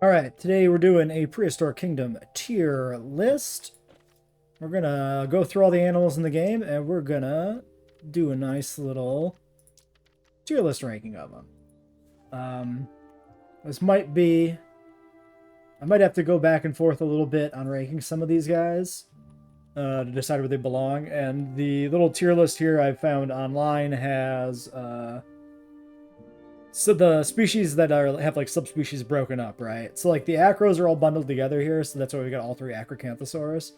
Alright, today we're doing a Prehistoric Kingdom tier list. We're gonna go through all the animals in the game, and we're gonna do a nice little tier list ranking of them. This might be... I might have to go back and forth a little bit on ranking some of these guys to decide where they belong, and the little tier list here I found online has... So the species that have like subspecies broken up, right? So like the acros are all bundled together here, so that's why we got all three Acrocanthosaurus.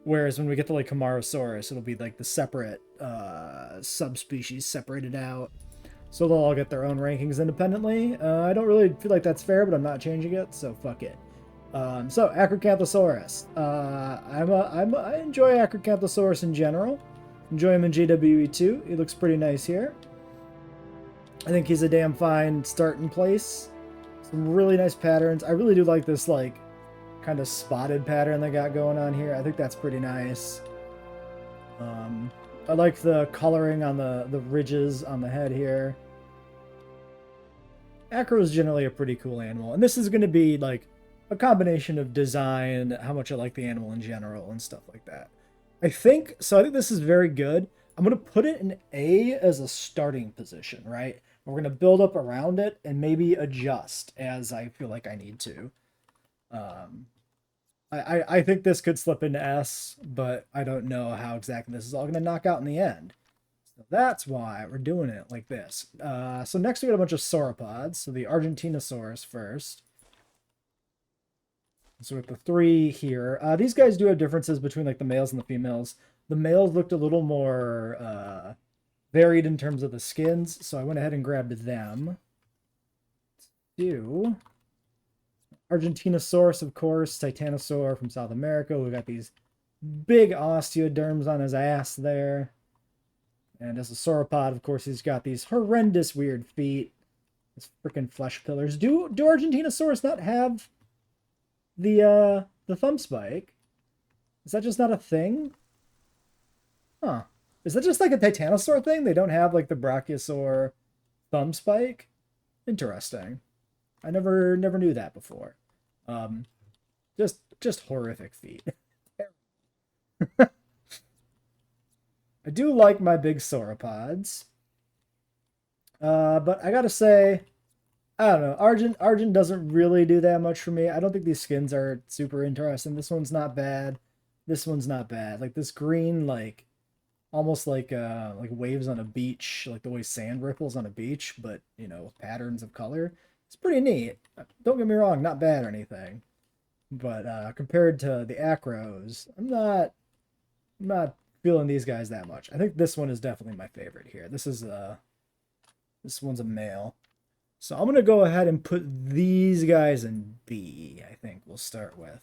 Whereas when we get to like Camarasaurus, it'll be like the separate subspecies separated out. So they'll all get their own rankings independently. I don't really feel like that's fair, but I'm not changing it, so fuck it. So Acrocanthosaurus. I enjoy Acrocanthosaurus in general. Enjoy him in JWE2. He looks pretty nice here. I think he's a damn fine starting place. Some really nice patterns. I really do like this, like, kind of spotted pattern they got going on here. I think that's pretty nice. I like the coloring on the ridges on the head here. Acro is generally a pretty cool animal. And this is going to be, like, a combination of design, how much I like the animal in general, and stuff like that. I think this is very good. I'm going to put it in A as a starting position, right? We're going to build up around it and maybe adjust as I feel like I need to. I think this could slip into S, but I don't know how exactly this is all going to knock out in the end. So that's why we're doing it like this. So next we got a bunch of sauropods. So the Argentinosaurus first. So with the three here. These guys do have differences between like the males and the females. The males looked a little more varied in terms of the skins, so I went ahead and grabbed them. Two. Argentinosaurus, of course, Titanosaur from South America. We got these big osteoderms on his ass there. And as a sauropod, of course, he's got these horrendous weird feet. These freaking flesh pillars. Do Argentinosaurus not have the thumb spike? Is that just not a thing? Huh. Is that just like a Titanosaur thing? They don't have like the Brachiosaur thumb spike? Interesting. I never knew that before. Just horrific feet. I do like my big sauropods. But I gotta say, I don't know. Argent doesn't really do that much for me. I don't think these skins are super interesting. This one's not bad. This one's not bad. Like this green, like almost like waves on a beach, like the way sand ripples on a beach, but you know, with patterns of color. It's pretty neat. Don't get me wrong, not bad or anything. But compared to the acros, I'm not feeling these guys that much. I think this one is definitely my favorite here. This one's a male. So I'm gonna go ahead and put these guys in B, I think we'll start with.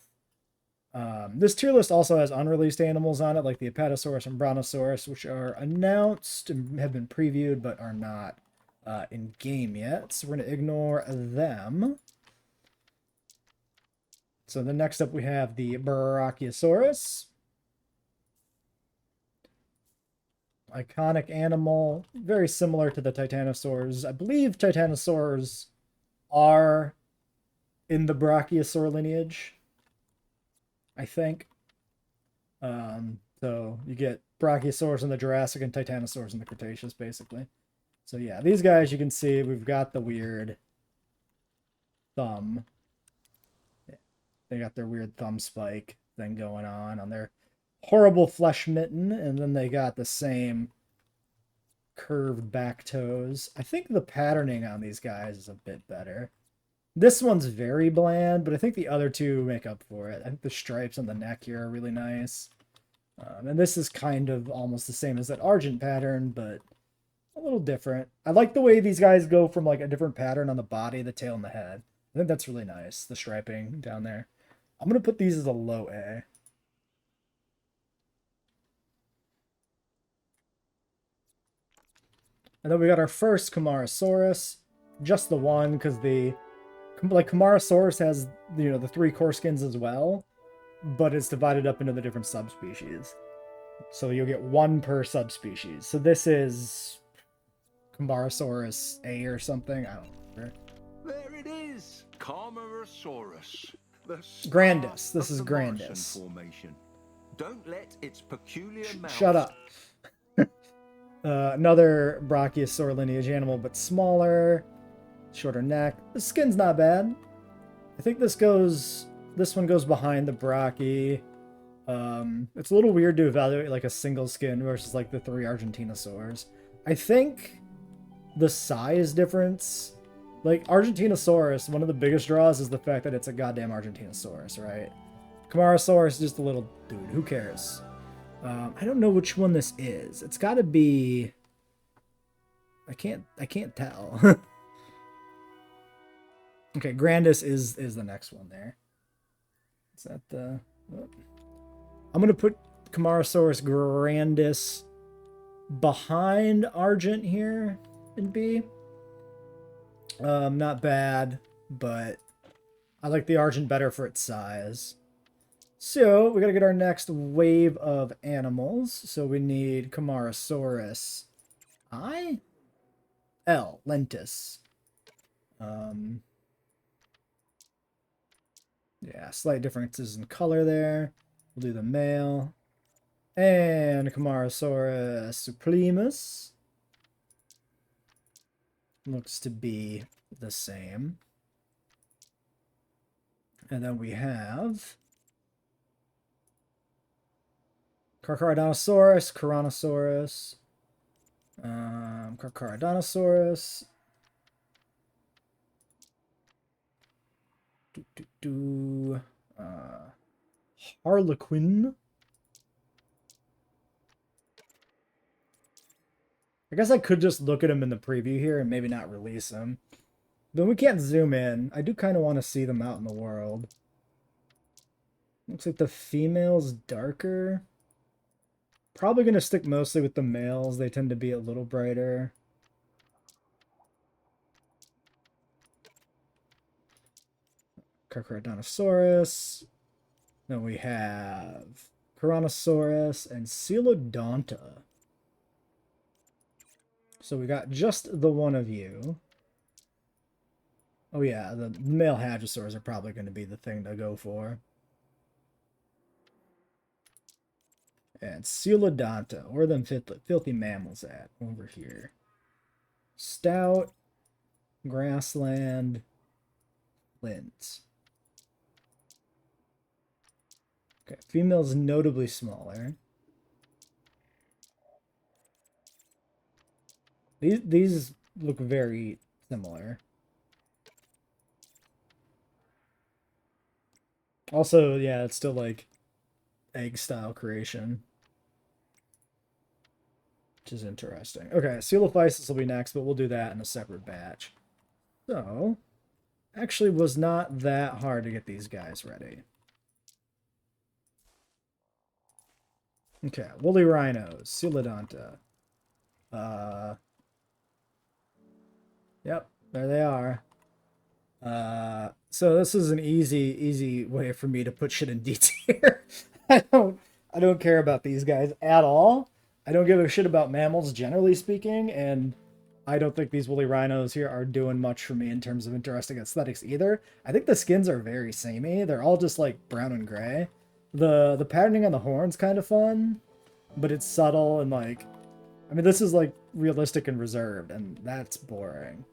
This tier list also has unreleased animals on it, like the Apatosaurus and Brontosaurus, which are announced and have been previewed, but are not in game yet. So we're going to ignore them. So the next up we have the Brachiosaurus. Iconic animal, very similar to the Titanosaurs. I believe Titanosaurs are in the Brachiosaur lineage. I think. So you get Brachiosaurus in the Jurassic and Titanosaurs in the Cretaceous, basically. So yeah, these guys, you can see we've got the weird thumb. Yeah, they got their weird thumb spike thing going on their horrible flesh mitten, and then they got the same curved back toes. I think the patterning on these guys is a bit better. This one's very bland, but I think the other two make up for it. I think the stripes on the neck here are really nice. And this is kind of almost the same as that Argent pattern, but a little different. I like the way these guys go from like a different pattern on the body, the tail, and the head. I think that's really nice, the striping down there. I'm going to put these as a low A. And then we got our first Camarasaurus. Just the one, because Camarasaurus has, you know, the three core skins as well, but it's divided up into the different subspecies. So you'll get one per subspecies. So this is Camarasaurus A or something. I don't remember. There it is. Carmarosaurus, the Grandis. star This of is the Morrison Grandis. Formation. Don't let its peculiar mouth... Shut up. Another Brachiosaur lineage animal, but smaller. Shorter neck. The skin's not bad. I think this one goes behind the Brachii. It's a little weird to evaluate like a single skin versus like the 3 Argentinosaurs. I think the size difference, like Argentinosaurus, one of the biggest draws is the fact that it's a goddamn Argentinosaurus, right? Camarasaurus is just a little dude. Who cares? I don't know which one this is. It's got to be. I can't tell. Okay, Grandis is the next one there. Is that the? Oh. I'm gonna put Camarasaurus Grandis behind Argent here in B. Not bad, but I like the Argent better for its size. So we gotta get our next wave of animals. So we need Camarasaurus L Lentis. Yeah, slight differences in color there. We'll do the male. And Camarasaurus Supremus. Looks to be the same. And then we have Carcharodontosaurus, Tyrannosaurus, Carcharodontosaurus, Harlequin. I guess I could just look at him in the preview here and maybe not release him. But we can't zoom in. I do kind of want to see them out in the world. Looks like the female's darker. Probably going to stick mostly with the males. They tend to be a little brighter. Carcharodontosaurus. Then we have Tyrannosaurus and Coelodonta. So we got just the one of you. Oh yeah, the male hadrosaurs are probably going to be the thing to go for. And Coelodonta. Where are them filthy mammals at? Over here. Stout. Grassland. Flint. Okay, female's notably smaller. These look very similar. Also, yeah, it's still like egg style creation, which is interesting. Okay, Coelophysis will be next, but we'll do that in a separate batch. So, actually was not that hard to get these guys ready. Okay, woolly rhinos, Coelodonta. Yep, there they are. So this is an easy way for me to put shit in D tier. I don't care about these guys at all. I don't give a shit about mammals generally speaking, and I don't think these woolly rhinos here are doing much for me in terms of interesting aesthetics either. I think the skins are very samey. They're all just like brown and gray. The patterning on the horn's kind of fun, but it's subtle and like, I mean, this is like realistic and reserved, and that's boring.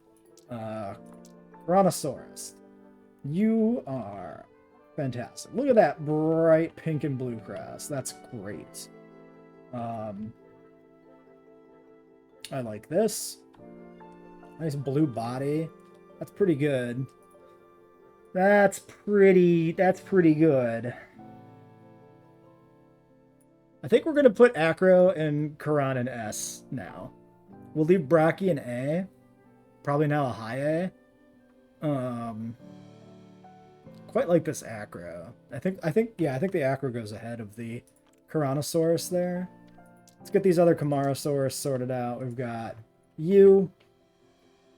Brontosaurus, you are fantastic. Look at that bright pink and blue crest. That's great. I like this. Nice blue body. That's pretty good. That's pretty good. I think we're going to put Acro and Karan in S now. We'll leave Brachii in A. Probably now a high A. Quite like this Acro. I think the Acro goes ahead of the Tyrannosaurus there. Let's get these other Camarasaurus sorted out. We've got you.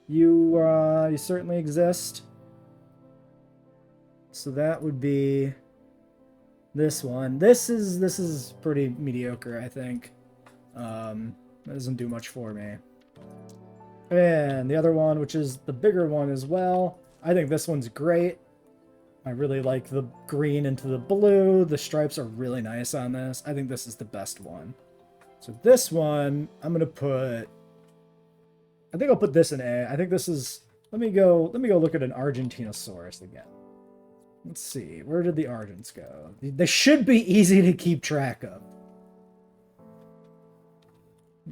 You certainly exist. So that would be this one. This is pretty mediocre, I think. That doesn't do much for me. And the other one, which is the bigger one as well, I think this one's great. I really like the green into the blue. The stripes are really nice on this. I think this is the best one. So this one, I'm gonna put. I think I'll put this in A. I think this is. Let me go look at an Argentinosaurus again. Let's see. Where did the Argents go? They should be easy to keep track of.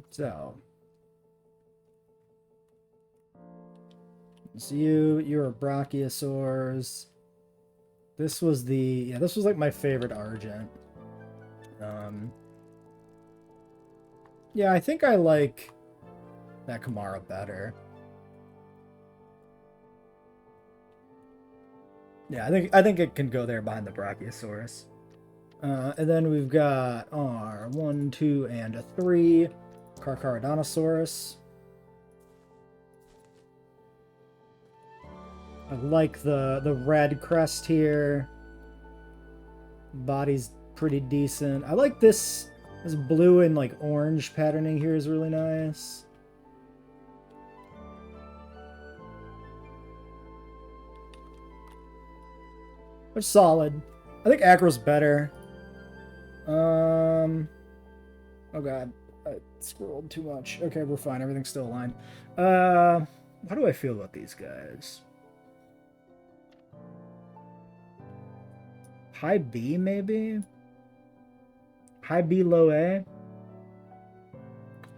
So you're a Brachiosaurs. This was this was like my favorite Argent. Yeah, I think I like that Kamara better. Yeah, I think it can go there behind the Brachiosaurus. And then we've got our 1, 2, and a 3 Carcharodontosaurus. I like the red crest here. Body's pretty decent. I like this blue and like orange patterning here is really nice. It's solid. I think Acro's better. Oh god, I scrolled too much. Okay, we're fine. Everything's still aligned. How do I feel about these guys? High B, maybe? High B, low A? I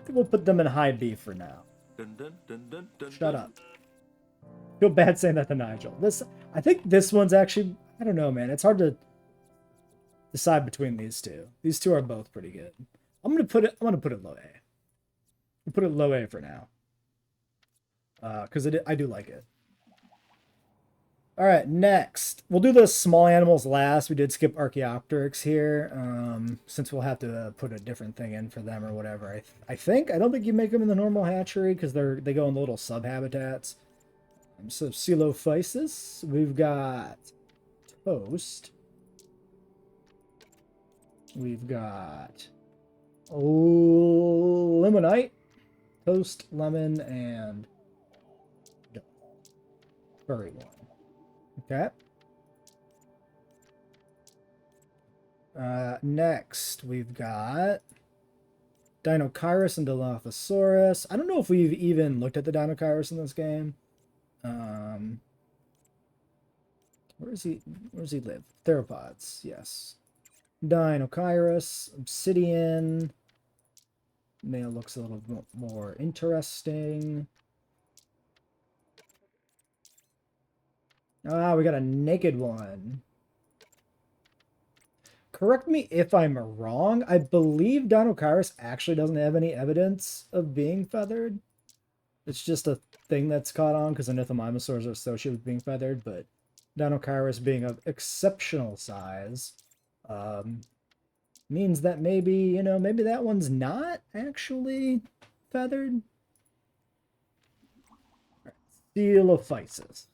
think we'll put them in high B for now. Dun, dun, dun, dun, dun, Shut dun. up. Feel bad saying that to Nigel. I think this one's actually, I don't know, man. It's hard to decide between these two. These two are both pretty good. I'm gonna put it low A. We'll put it low A for now. Because I do like it. All right, next. We'll do the small animals last. We did skip Archaeopteryx here, since we'll have to put a different thing in for them or whatever. I don't think you make them in the normal hatchery because they go in the little sub-habitats. So Coelophysis, we've got Toast. We've got Limonite, Toast, Lemon, and Furry one. Okay. Next, we've got Deinocheirus and Dilophosaurus. I don't know if we've even looked at the Deinocheirus in this game. Where does he live? Theropods, yes. Deinocheirus, Obsidian. Male looks a little more interesting. Ah, we got a naked one. Correct me if I'm wrong. I believe Deinocheirus actually doesn't have any evidence of being feathered. It's just a thing that's caught on because Ornithomimosaurs are associated with being feathered, but Deinocheirus being of exceptional size means that maybe that one's not actually feathered. Coelophysis.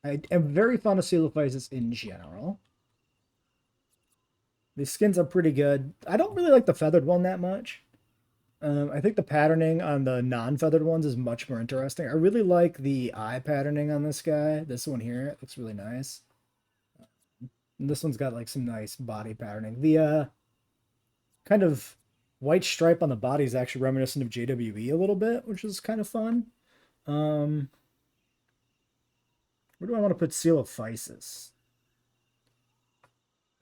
I am very fond of Coelophysis in general. These skins are pretty good. I don't really like the feathered one that much. I think the patterning on the non-feathered ones is much more interesting. I really like the eye patterning on this guy. This one here, it looks really nice. And this one's got like some nice body patterning. The kind of white stripe on the body is actually reminiscent of JWE a little bit, which is kind of fun. Where do I want to put Coelophysis?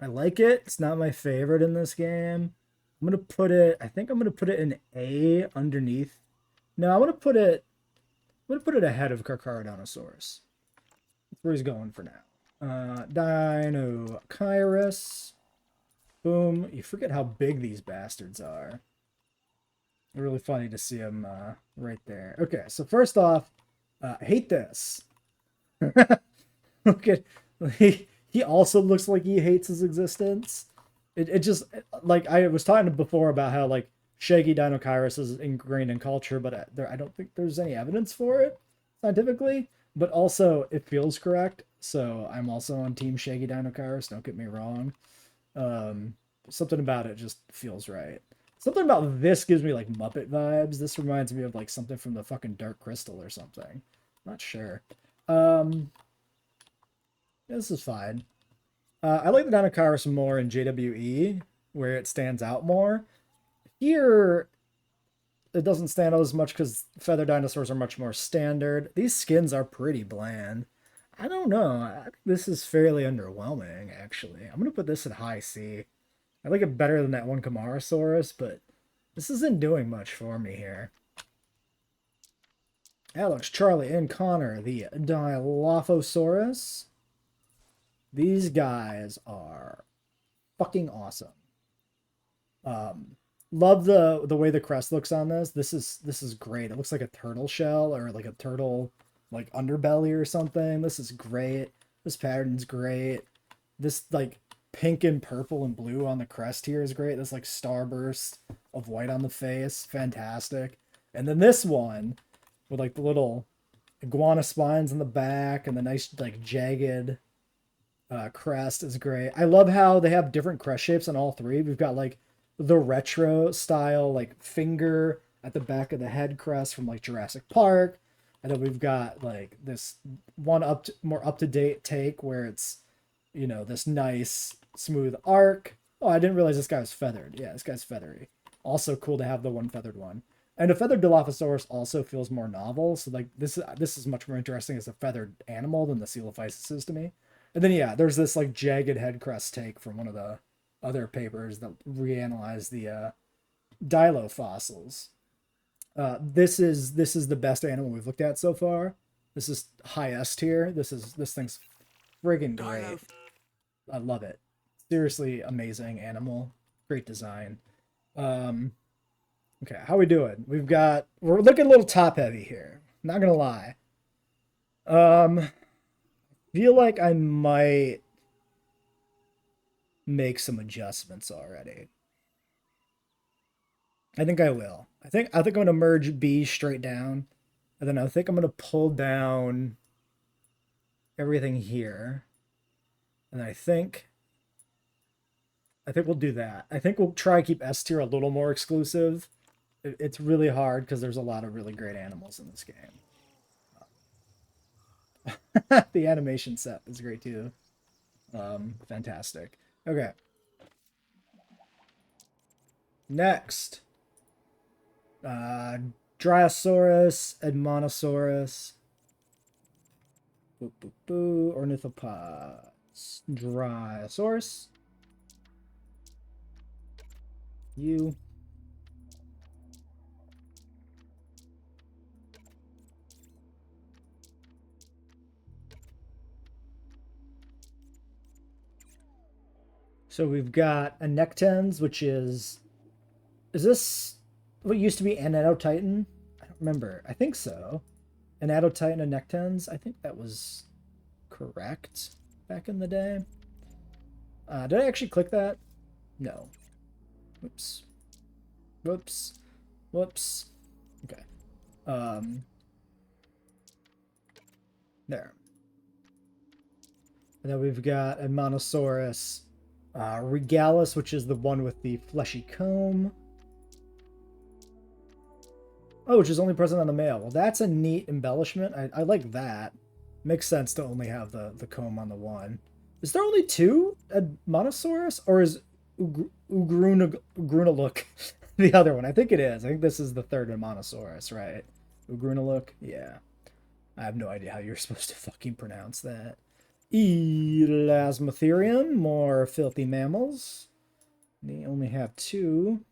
I like it. It's not my favorite in this game. I'm gonna put it. I think I'm gonna put it in A underneath. No, I'm gonna put it ahead of Carcharodontosaurus. That's where he's going for now. Deinocheirus. Boom. You forget how big these bastards are. Really funny to see them right there. Okay, so first off, I hate this. Look at he also looks like he hates his existence. It just, like I was talking before about how like Shaggy Deinocheirus is ingrained in culture, but I don't think there's any evidence for it scientifically. But also it feels correct, so I'm also on Team Shaggy Deinocheirus. Don't get me wrong. Something about it just feels right. Something about this gives me like Muppet vibes. This reminds me of like something from the fucking Dark Crystal or something. Not sure. Um, this is fine. I like the Dinocaurus more in JWE, where it stands out more. Here, it doesn't stand out as much because feather dinosaurs are much more standard. These skins are pretty bland. I don't know. This is fairly underwhelming, actually. I'm gonna put this at high C. I like it better than that one Camarasaurus, but this isn't doing much for me here. Alex, Charlie, and Connor, the Dilophosaurus. These guys are fucking awesome. Love the way the crest looks on this. This is great. It looks like a turtle shell or like a turtle like underbelly or something. This is great. This pattern's great. This like pink and purple and blue on the crest here is great. This like starburst of white on the face, fantastic. And then this one with like the little iguana spines in the back and the nice like jagged crest is great. I love how they have different crest shapes on all three. We've got like the retro style like finger at the back of the head crest from like Jurassic Park, and then we've got like this one more up to date take where it's, you know, this nice smooth arc. Oh, I didn't realize this guy was feathered. Yeah, this guy's feathery. Also cool to have the one feathered one. And a feathered Dilophosaurus also feels more novel. So like this is much more interesting as a feathered animal than the Coelophysis is to me. And then yeah, there's this like jagged head crest take from one of the other papers that reanalyze the Dilo fossils. This is the best animal we've looked at so far. This is highest tier. This thing's friggin' great. I love it. Seriously amazing animal. Great design. Okay, how we doing? We're looking a little top heavy here. Not gonna lie. Feel like I might make some adjustments already. I think I will. I think I'm gonna merge B straight down, and then I think I'm gonna pull down everything here, and I think we'll do that. I think we'll try to keep S tier a little more exclusive. It's really hard because there's a lot of really great animals in this game. The animation set is great too. Fantastic. Okay. Next. Dryosaurus, Edmontosaurus. Boo, boo, boo. Ornithopods. Dryosaurus. You. So we've got a Nectens, which is this what used to be an Titan? I don't remember. I think so. An Titan and Nectens. I think that was correct back in the day. Did I actually click that? No. Whoops. Whoops. Whoops. Okay. There. And then we've got a Monosaurus Regalis, which is the one with the fleshy comb. Oh, which is only present on the male. Well, that's a neat embellishment. I like that. Makes sense to only have the comb on the one. Is there only two Monosaurus? Or is Ugrunaluk the other one? I think it is. I think this is the third Monosaurus, right? Ugrunaluk? Yeah. I have no idea how you're supposed to fucking pronounce that. Elasmotherium, more filthy mammals. They only have two.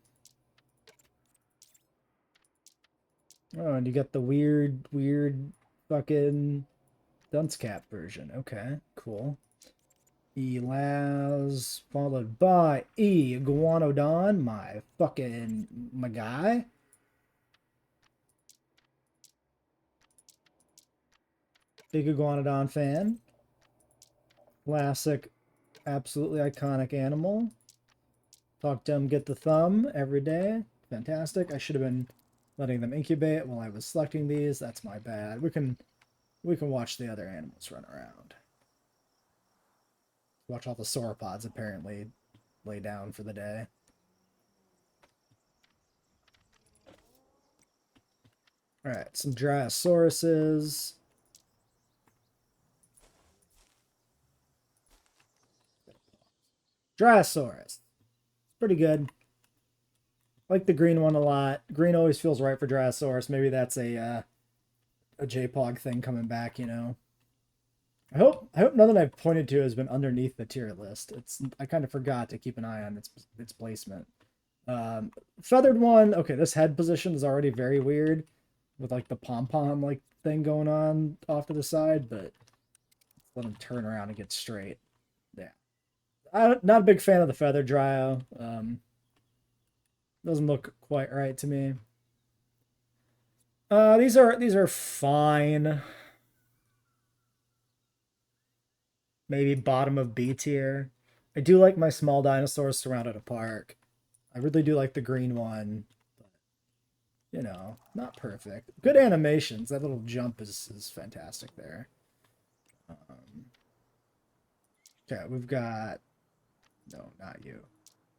Oh, and you got the weird fucking dunce cap version. Okay, cool. Elas, followed by Iguanodon, my guy. Big Iguanodon fan. Classic, absolutely iconic animal. Talk to him, get the thumb every day. Fantastic. I should have been letting them incubate while I was selecting these. That's my bad. We can watch the other animals run around. Watch all the sauropods apparently lay down for the day. All right, some Dryasauruses. Dryosaurus. Pretty good. I like the green one a lot. Green always feels right for Dryosaurus. Maybe that's a JPOG thing coming back, you know. I hope nothing I've pointed to has been underneath the tier list. I kind of forgot to keep an eye on its placement. Feathered one. Okay, this head position is already very weird with like the pom-pom like thing going on off to the side, but let's let him turn around and get straight. Yeah. I'm not a big fan of the feather Dryo. Doesn't look quite right to me. These are fine. Maybe bottom of B tier. I do like my small dinosaurs surrounded a park. I really do like the green one. But, you know, not perfect. Good animations. That little jump is fantastic there. Okay, we've got... No, not you.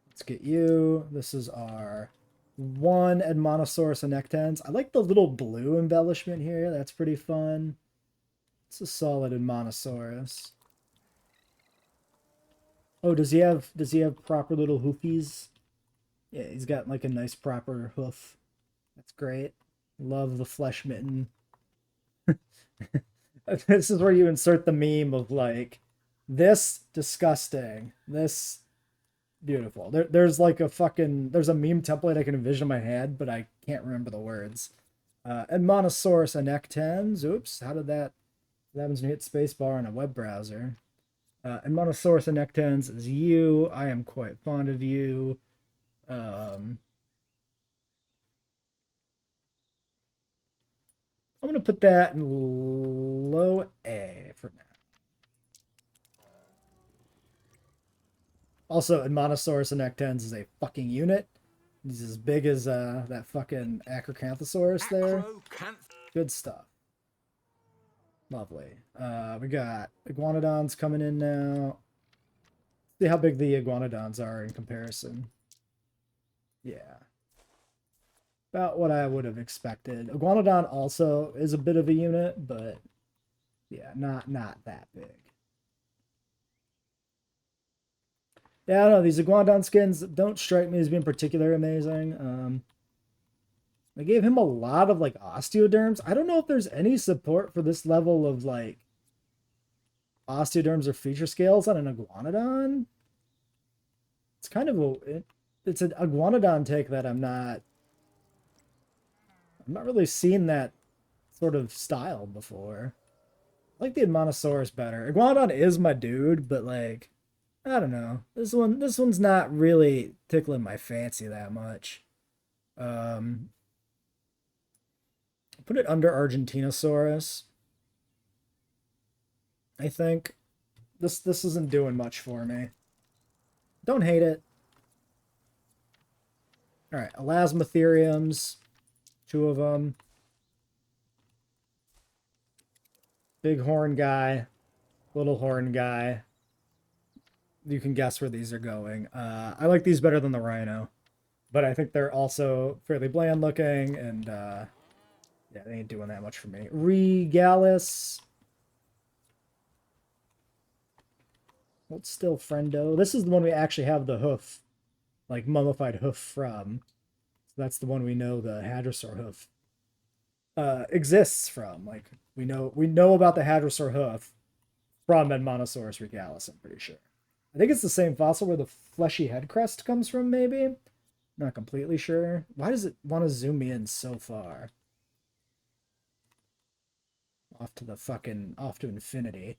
Let's get you. This is our one Edmontosaurus annectens. I like the little blue embellishment here. That's pretty fun. It's a solid Edmontosaurus. Oh, does he have proper little hoofies? Yeah, he's got like a nice proper hoof. That's great. Love the flesh mitten. This is where you insert the meme of like, this disgusting, this beautiful. There's like there's a meme template I can envision in my head, but I can't remember the words. Edmontosaurus annectens. Oops, how did that? What happens when you hit spacebar on a web browser? Edmontosaurus annectens is you. I am quite fond of you. I'm going to put that in low A for now. Also, Edmontosaurus annectens is a fucking unit. He's as big as that fucking Acrocanthosaurus there. Good stuff. Lovely. We got iguanodons coming in now. See how big the iguanodons are in comparison. Yeah. About what I would have expected. Iguanodon also is a bit of a unit, but yeah, not that big. Yeah, I don't know. These iguanodon skins don't strike me as being particularly amazing. They gave him a lot of like osteoderms. I don't know if there's any support for this level of like osteoderms or feature scales on an iguanodon. It's kind of it's an iguanodon take that I'm not really seeing that sort of style before. I like the Edmontosaurus better. Iguanodon is my dude, but like, I don't know. This one's not really tickling my fancy that much. Put it under Argentinosaurus. I think this isn't doing much for me. Don't hate it. All right, Elasmotheriums, 2 of them. Big horn guy, little horn guy. You can guess where these are going. I like these better than the rhino, but I think they're also fairly bland looking, and yeah, they ain't doing that much for me. Regalis. Hold still, friendo. This is the one we actually have the hoof, like mummified hoof from. So that's the one we know the hadrosaur hoof exists from. Like we know about the hadrosaur hoof from Edmontosaurus regalis, I'm pretty sure. I think it's the same fossil where the fleshy head crest comes from, maybe? Not completely sure. Why does it want to zoom me in so far? Off to infinity.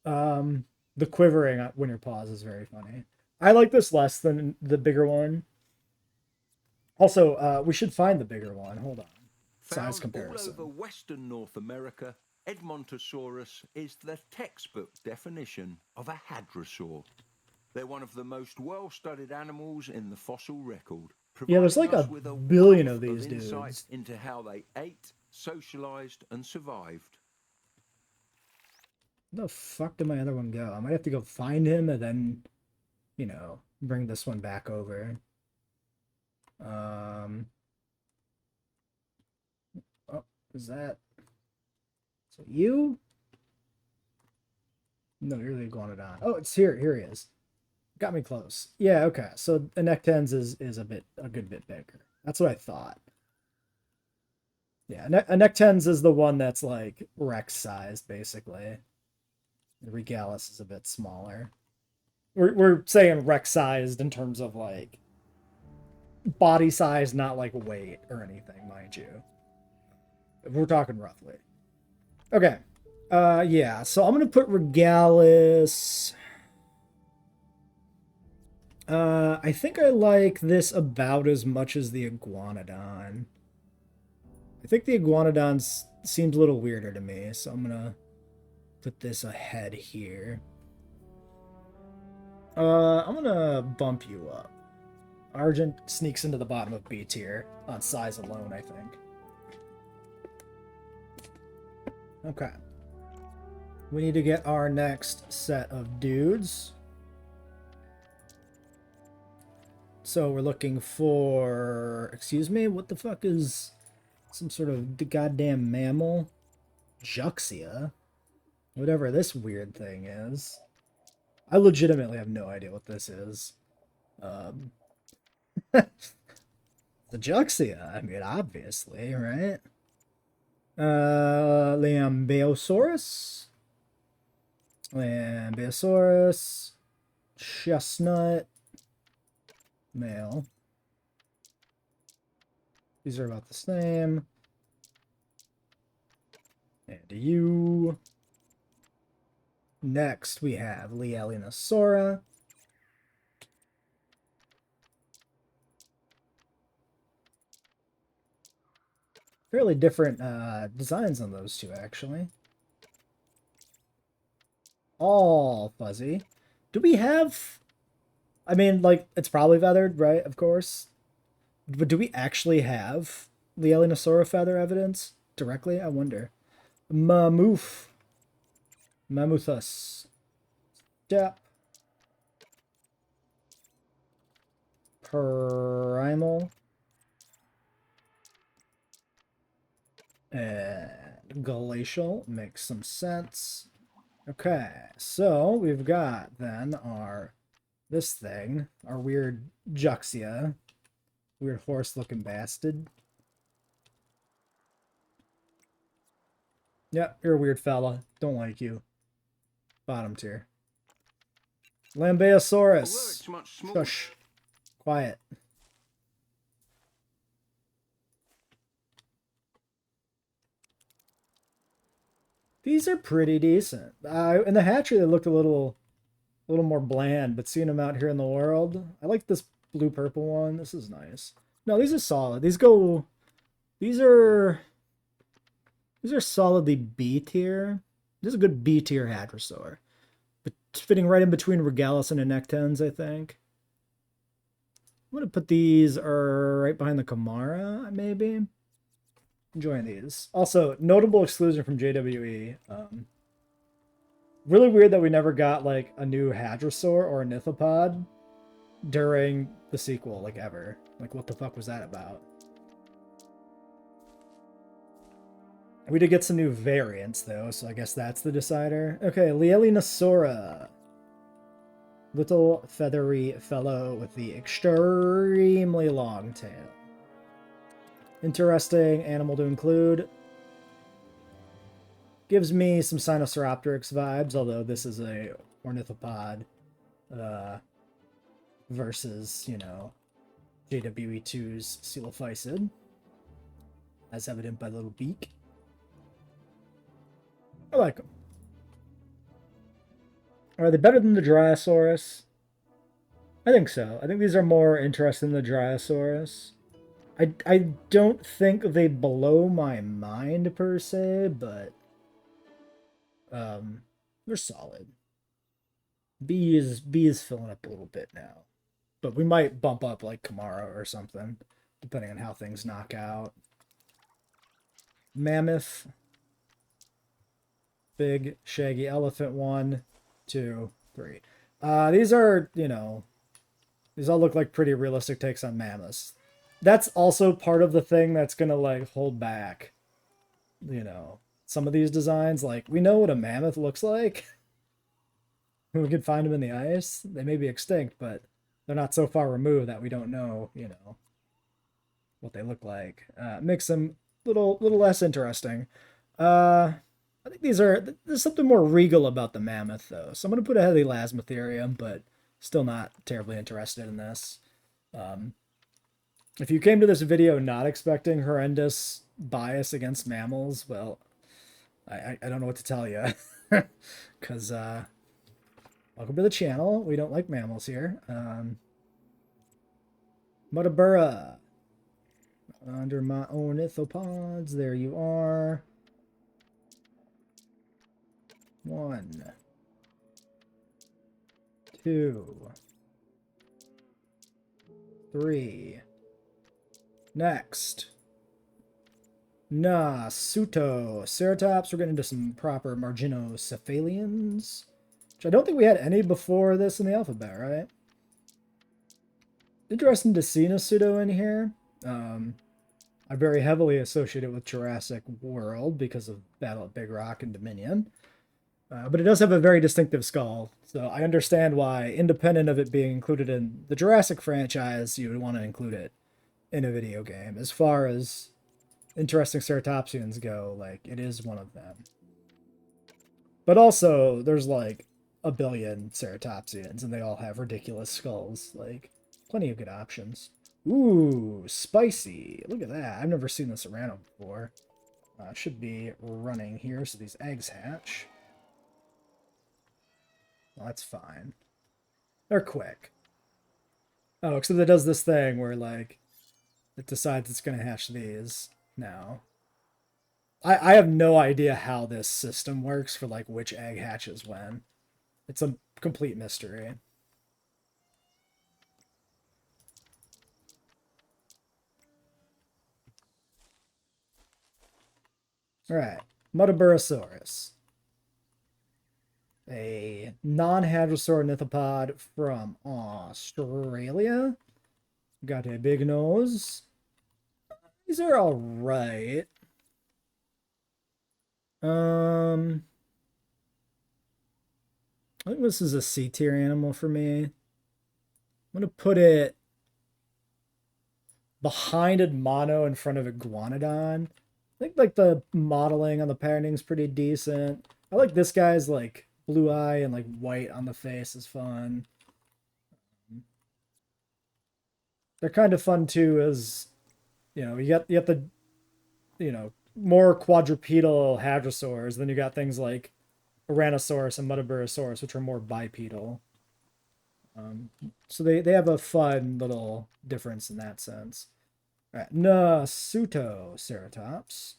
The quivering when your paws is very funny. I like this less than the bigger one. Also, we should find the bigger one. Hold on. Size comparison. All over Western North America, Edmontosaurus is the textbook definition of a hadrosaur. They're one of the most well-studied animals in the fossil record. Yeah, there's like a billion of these dudes. Into how they ate, socialized, and survived. Where the fuck did my other one go? I might have to go find him and then, bring this one back over. Oh, Is that... So you? No, you're the iguanodon. Oh, it's here. Here he is. Got me close. Yeah, okay. So a Nectens is a good bit bigger. That's what I thought. Yeah, a Nectens is the one that's like Rex sized, basically. The Regalis is a bit smaller. We're saying Rex sized in terms of like body size, not like weight or anything, mind you. We're talking roughly. Okay. Yeah, so I'm gonna put Regalis. I think I like this about as much as the Iguanodon. I think the Iguanodon seems a little weirder to me, so I'm gonna put this ahead here. I'm gonna bump you up. Argent sneaks into the bottom of B tier on size alone, I think. Okay. We need to get our next set of dudes. So we're looking for... Excuse me? What the fuck is some sort of goddamn mammal? Juxia? Whatever this weird thing is. I legitimately have no idea what this is. The Juxia, I mean, obviously, right? Lambeosaurus. Lambeosaurus. Chestnut. Male. These are about the same. And you. Next, we have Lielinosaura. Fairly different designs on those two, actually. All fuzzy. Do we have... I mean, like, it's probably feathered, right? Of course. But do we actually have Lielinosaura feather evidence directly? I wonder. Mamooth. Mammuthus. Step. Primal. And glacial makes some sense. Okay, so we've got then our this thing, our weird Juxia, weird horse-looking bastard. Yep, you're a weird fella. Don't like you. Bottom tier. Lambeosaurus. Shush. Quiet. These are pretty decent. In the hatchery, they looked a little more bland, but seeing them out here in the world, I like this blue-purple one. This is nice. No, these are solid. These are solidly B tier. This is a good B tier hadrosaur. But fitting right in between Regalis and Nectens, I think. I'm gonna put these right behind the Kamara, maybe. Enjoying these. Also, notable exclusion from JWE. Really weird that we never got like a new hadrosaur or a nithopod during the sequel, like ever. Like, what the fuck was that about? We did get some new variants though, so I guess that's the decider. Okay, Lielinosaura. Little feathery fellow with the extremely long tail. Interesting animal to include. Gives me some Sinosauropteryx vibes, although this is a ornithopod versus, you know, JWE2's Coelophysid, as evident by the little beak. I like them. Are they better than the Dryosaurus? I think so. I think these are more interesting than the Dryosaurus. I don't think they blow my mind per se, but they're solid. B is filling up a little bit now, but we might bump up like Kamara or something, depending on how things knock out. Mammoth, big shaggy elephant. 1, 2, 3. These are, you know, these all look like pretty realistic takes on mammoths. That's also part of the thing that's gonna like hold back you know, some of these designs. Like, we know what a mammoth looks like. We could find them in the ice. They may be extinct, but they're not so far removed that we don't know, you know, what they look like. Makes them little less interesting. I think there's something more regal about the mammoth though. So I'm gonna put ahead of the Elasmotherium, but still not terribly interested in this. Um, if you came to this video not expecting horrendous bias against mammals, well, I don't know what to tell you, because welcome to the channel. We don't like mammals here. Mutabura. Under my ornithopods. There you are. 1, 2, 3. Next. Nasuto. Ceratops. We're getting into some proper Marginocephalians. Which I don't think we had any before this in the alphabet, right? Interesting to see Nasuto in here. I'm very heavily associated with Jurassic World because of Battle at Big Rock and Dominion. But it does have a very distinctive skull, so I understand why, independent of it being included in the Jurassic franchise, you would want to include it in a video game. As far as interesting ceratopsians go, like, it is one of them. But also, there's like a billion ceratopsians, and they all have ridiculous skulls. Like, plenty of good options. Ooh, spicy. Look at that. I've never seen this around before. Should be running here, so these eggs hatch. Well, that's fine. They're quick. Oh, except it does this thing where, like, it decides it's going to hatch these now. I have no idea how this system works for, like, which egg hatches when. It's a complete mystery. Alright. Muttaburrasaurus. A non-hadrosaur ornithopod from Australia. Got a big nose. These are alright. I think this is a C tier animal for me. I'm gonna put it behind Mono in front of Iguanodon. I think like the modeling on the parenting is pretty decent. I like this guy's like blue eye and like white on the face is fun. They're kind of fun too, as you know, you got the more quadrupedal hadrosaurs, then you got things like Tyrannosaurus and Muttaburrasaurus, which are more bipedal. So they have a fun little difference in that sense. All right, Nasutoceratops.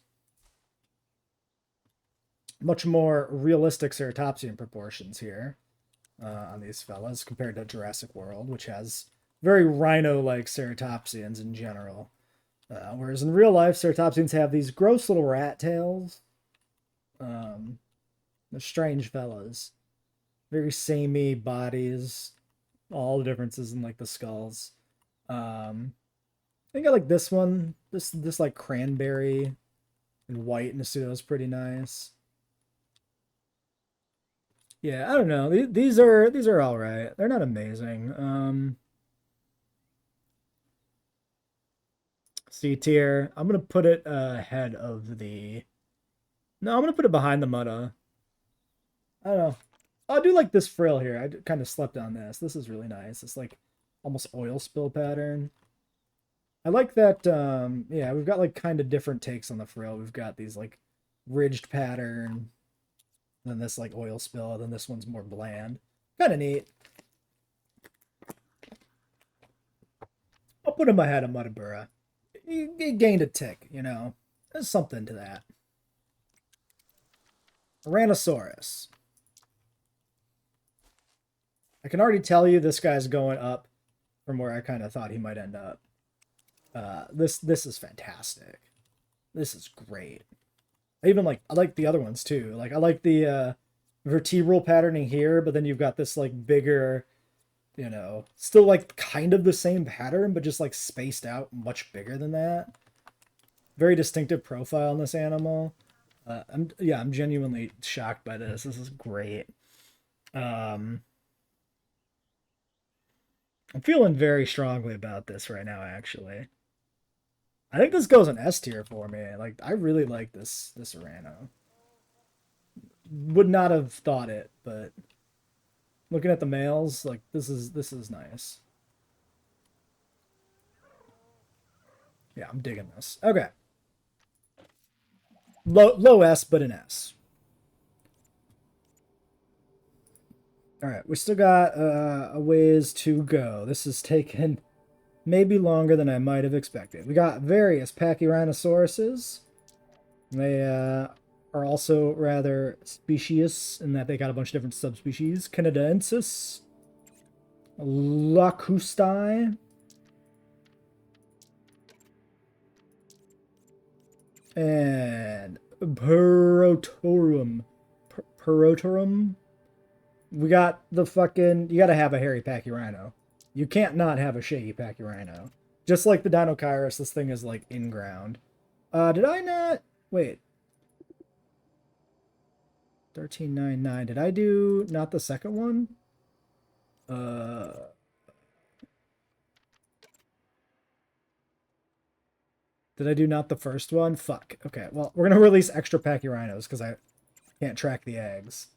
Much more realistic ceratopsian proportions here on these fellas compared to Jurassic World, which has very rhino-like ceratopsians in general. Whereas in real life, ceratopsians have these gross little rat tails. They're strange fellas. Very samey bodies. All the differences in like the skulls. I think I like this one. This like cranberry and white Nasuto is pretty nice. Yeah, I don't know. These are all right. They're not amazing. C tier. I'm gonna put it ahead of the. No, I'm gonna put it behind the Mutta. I don't know. I do like this frill here. I kind of slept on this. This is really nice. It's like almost oil spill pattern. I like that. Yeah, we've got like kind of different takes on the frill. We've got these like ridged pattern, then this like oil spill, then this one's more bland. Kind of neat. I'll put him ahead of Muttaburra. He gained a tick, you know. There's something to that. Tyrannosaurus. I can already tell you this guy's going up from where I kind of thought he might end up. This is fantastic. This is great. I like the other ones too. Like I like the vertebral patterning here, but then you've got this like bigger, you know, still like kind of the same pattern, but just like spaced out much bigger than that. Very distinctive profile in this animal. I'm genuinely shocked by this. This is great. Um, I'm feeling very strongly about this right now, actually. I think this goes an S tier for me. Like, I really like this Rhino. Would not have thought it, but looking at the males, like this is nice. Yeah, I'm digging this. Okay. Low S, but an S. All right, we still got a ways to go. This has taken maybe longer than I might have expected. We got various Pachyrhinosaurus's. They are also rather specious in that they got a bunch of different subspecies. Canadensis, Lacustae, and Perotorum. Perotorum. We got the fucking. You gotta have a hairy Pachyrhino. You can't not have a shaggy Pachyrhino. Just like the Dinochirus, this thing is like in ground. Did I not? Wait. 1399. Did I do not the second one? Did I do not the first one? Fuck. Okay, well, we're gonna release extra Pachyrhinos because I can't track the eggs.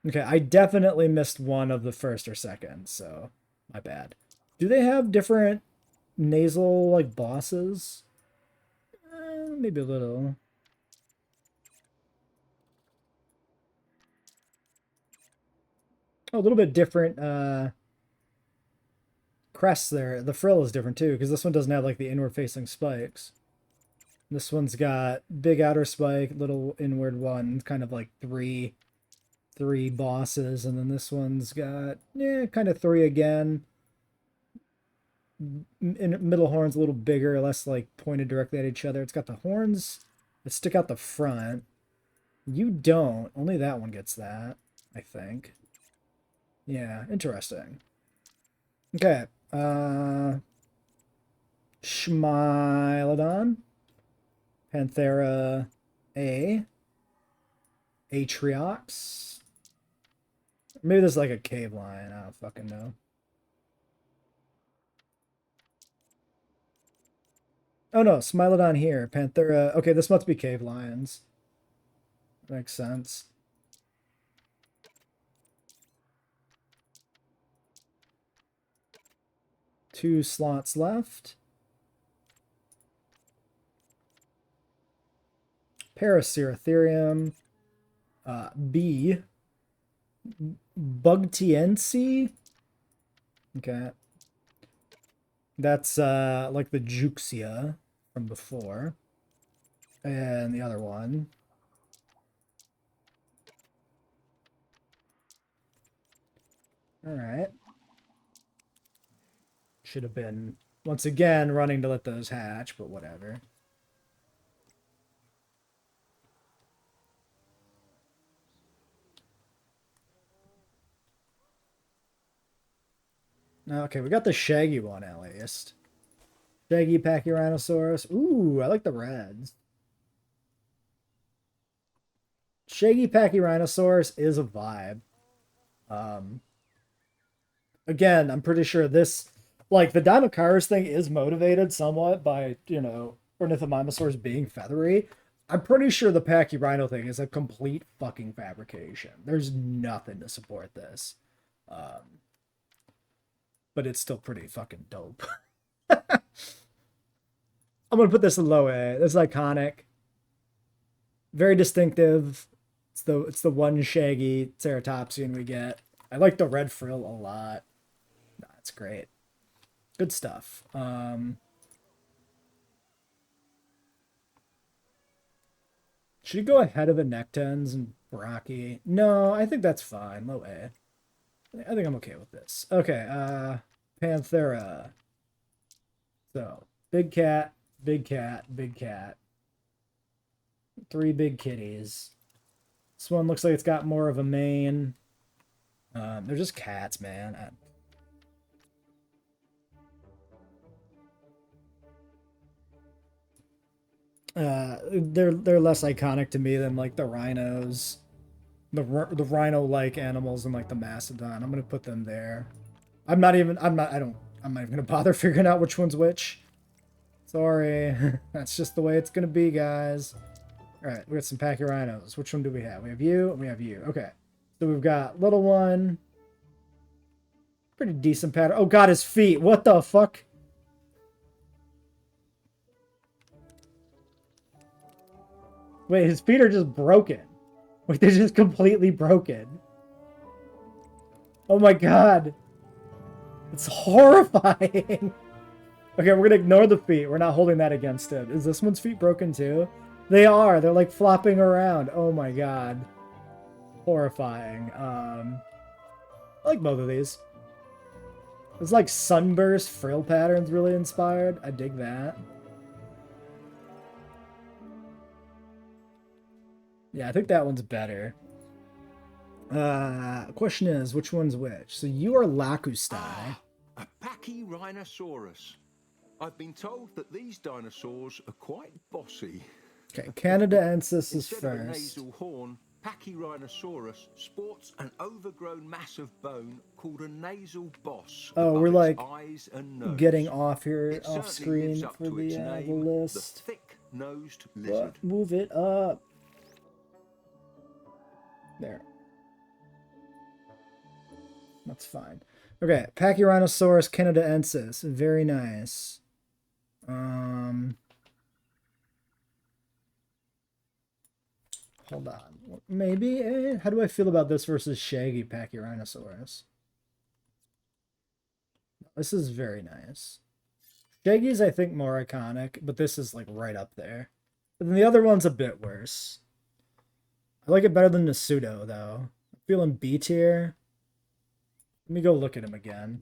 Okay, I definitely missed one of the first or second, so my bad. Do they have different nasal, like, bosses? Maybe a little. Oh, a little bit different, crests there. The frill is different, too, because this one doesn't have, like, the inward-facing spikes. This one's got big outer spike, little inward one, kind of like three bosses, and then this one's got kind of three again. Middle horn's a little bigger, less like pointed directly at each other. It's got the horns that stick out the front. You don't. Only that one gets that, I think. Yeah, interesting. Okay. Schmilodon. Panthera A. Atriox. Maybe there's like a cave lion. I don't fucking know. Oh no, Smilodon here. Panthera. Okay, this must be cave lions. Makes sense. Two slots left. Paraceratherium. B. Bugtiense. Okay. That's like the Juxia from before. And the other one. Alright. Should have been, once again, running to let those hatch, but whatever. Okay, we got the shaggy one at least. Shaggy Pachyrhinosaurus. Ooh, I like the reds. Shaggy Pachyrhinosaurus is a vibe. Again, I'm pretty sure this, like, the Dinochirus thing is motivated somewhat by, Ornithomimosaurs being feathery. I'm pretty sure the Pachyrhino thing is a complete fucking fabrication. There's nothing to support this. But it's still pretty fucking dope. I'm gonna put this in low A. This is iconic. Very distinctive. It's the one shaggy ceratopsian we get. I like the red frill a lot. That's great. Good stuff. Should you go ahead of the Nectens and Brachii? No, I think that's fine. Low A. I think I'm okay with this. Okay, Panthera. So, big cat, big cat, big cat. Three big kitties. This one looks like it's got more of a mane. They're just cats, man. They're less iconic to me than like the rhinos, the rhino-like animals, and like the mastodon. I'm gonna put them there. I'm not even gonna bother figuring out which one's which. Sorry. That's just the way it's gonna be, guys. Alright, we got some pachyrhinos. Which one do we have? We have you, and we have you. Okay. So we've got little one. Pretty decent pattern. Oh god, his feet. What the fuck? Wait, his feet are just broken. Wait, they're just completely broken. Oh my god. It's horrifying. Okay, we're gonna ignore the feet. We're not holding that against it. Is this one's feet broken too? They are. They're like flopping around. Oh my god. Horrifying. I like both of these. It's like sunburst frill patterns really inspired. I dig that. Yeah, I think that one's better. Question is, which one's which? So you are Lacustai. A pachyrhinosaurus. I've been told that these dinosaurs are quite bossy. Okay, Canadaensis is Instead of a first. nasal horn, Pachyrhinosaurus sports an overgrown mass of bone called a nasal boss. Oh, above we're its like eyes and nose. getting off here, It off certainly lives screen up for to its the name, list. The thick-nosed lizard. But move it up. There. That's fine. Okay, Pachyrhinosaurus canadaensis. Very nice. Hold on. Maybe. How do I feel about this versus Shaggy Pachyrhinosaurus? This is very nice. Shaggy's, I think, more iconic, but this is like right up there. But then the other one's a bit worse. I like it better than Nasudo, though. I'm feeling B tier. Let me go look at him again.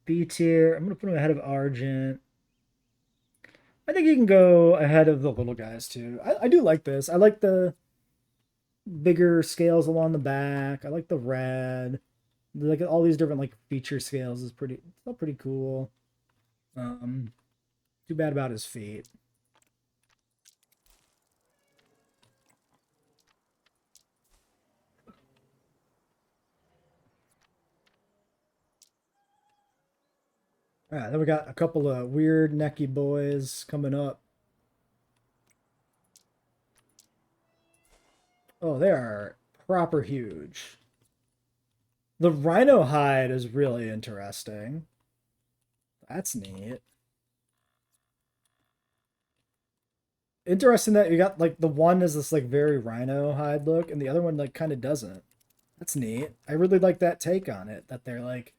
B tier. I'm gonna put him ahead of Argent. I think he can go ahead of the little guys too. I do like this. I like the bigger scales along the back. I like the red. Like all these different like feature scales is pretty. It's all pretty cool. Too bad about his feet. Alright, then we got a couple of weird necky boys coming up. Oh, they are proper huge. The rhino hide is really interesting. That's neat. Interesting that you got like the one is this like very rhino hide look and the other one like kind of doesn't. That's neat. I really like that take on it, that they're like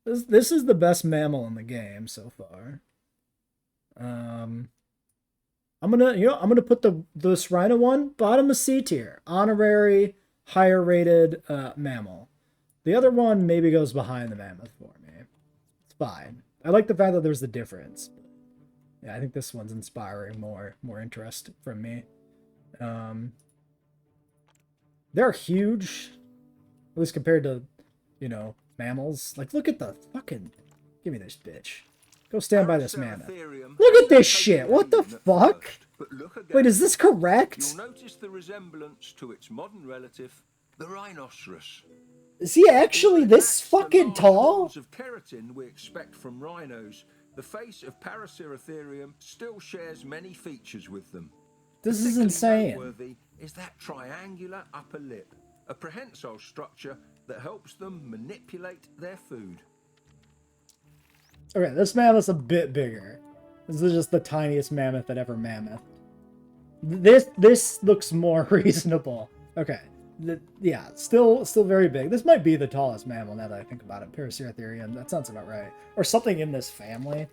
this is the best mammal in the game so far. I'm gonna put this rhino one bottom of C tier, honorary higher rated mammal. The other one maybe goes behind the mammoth for me. It's fine. I like the fact that there's the difference. Yeah, I think this one's inspiring more interest from me. They're huge, at least compared to, mammals. Like, look at the fucking... Give me this bitch. Go stand by this mammoth. Look at this shit! What the fuck? Wait, is this correct? You'll notice the resemblance to its modern relative, the rhinoceros. Is he actually this fucking tall? Of keratin we expect from rhinos, the face of Paraceratherium still shares many features with them. This is insane. Noteworthy is that triangular upper lip, a prehensile structure that helps them manipulate their food. Okay, this mammoth's a bit bigger. This is just the tiniest mammoth that ever mammoth. This looks more reasonable. Okay. Yeah, still very big. This might be the tallest mammal now that I think about it. Paraceratherium. That sounds about right. Or something in this family.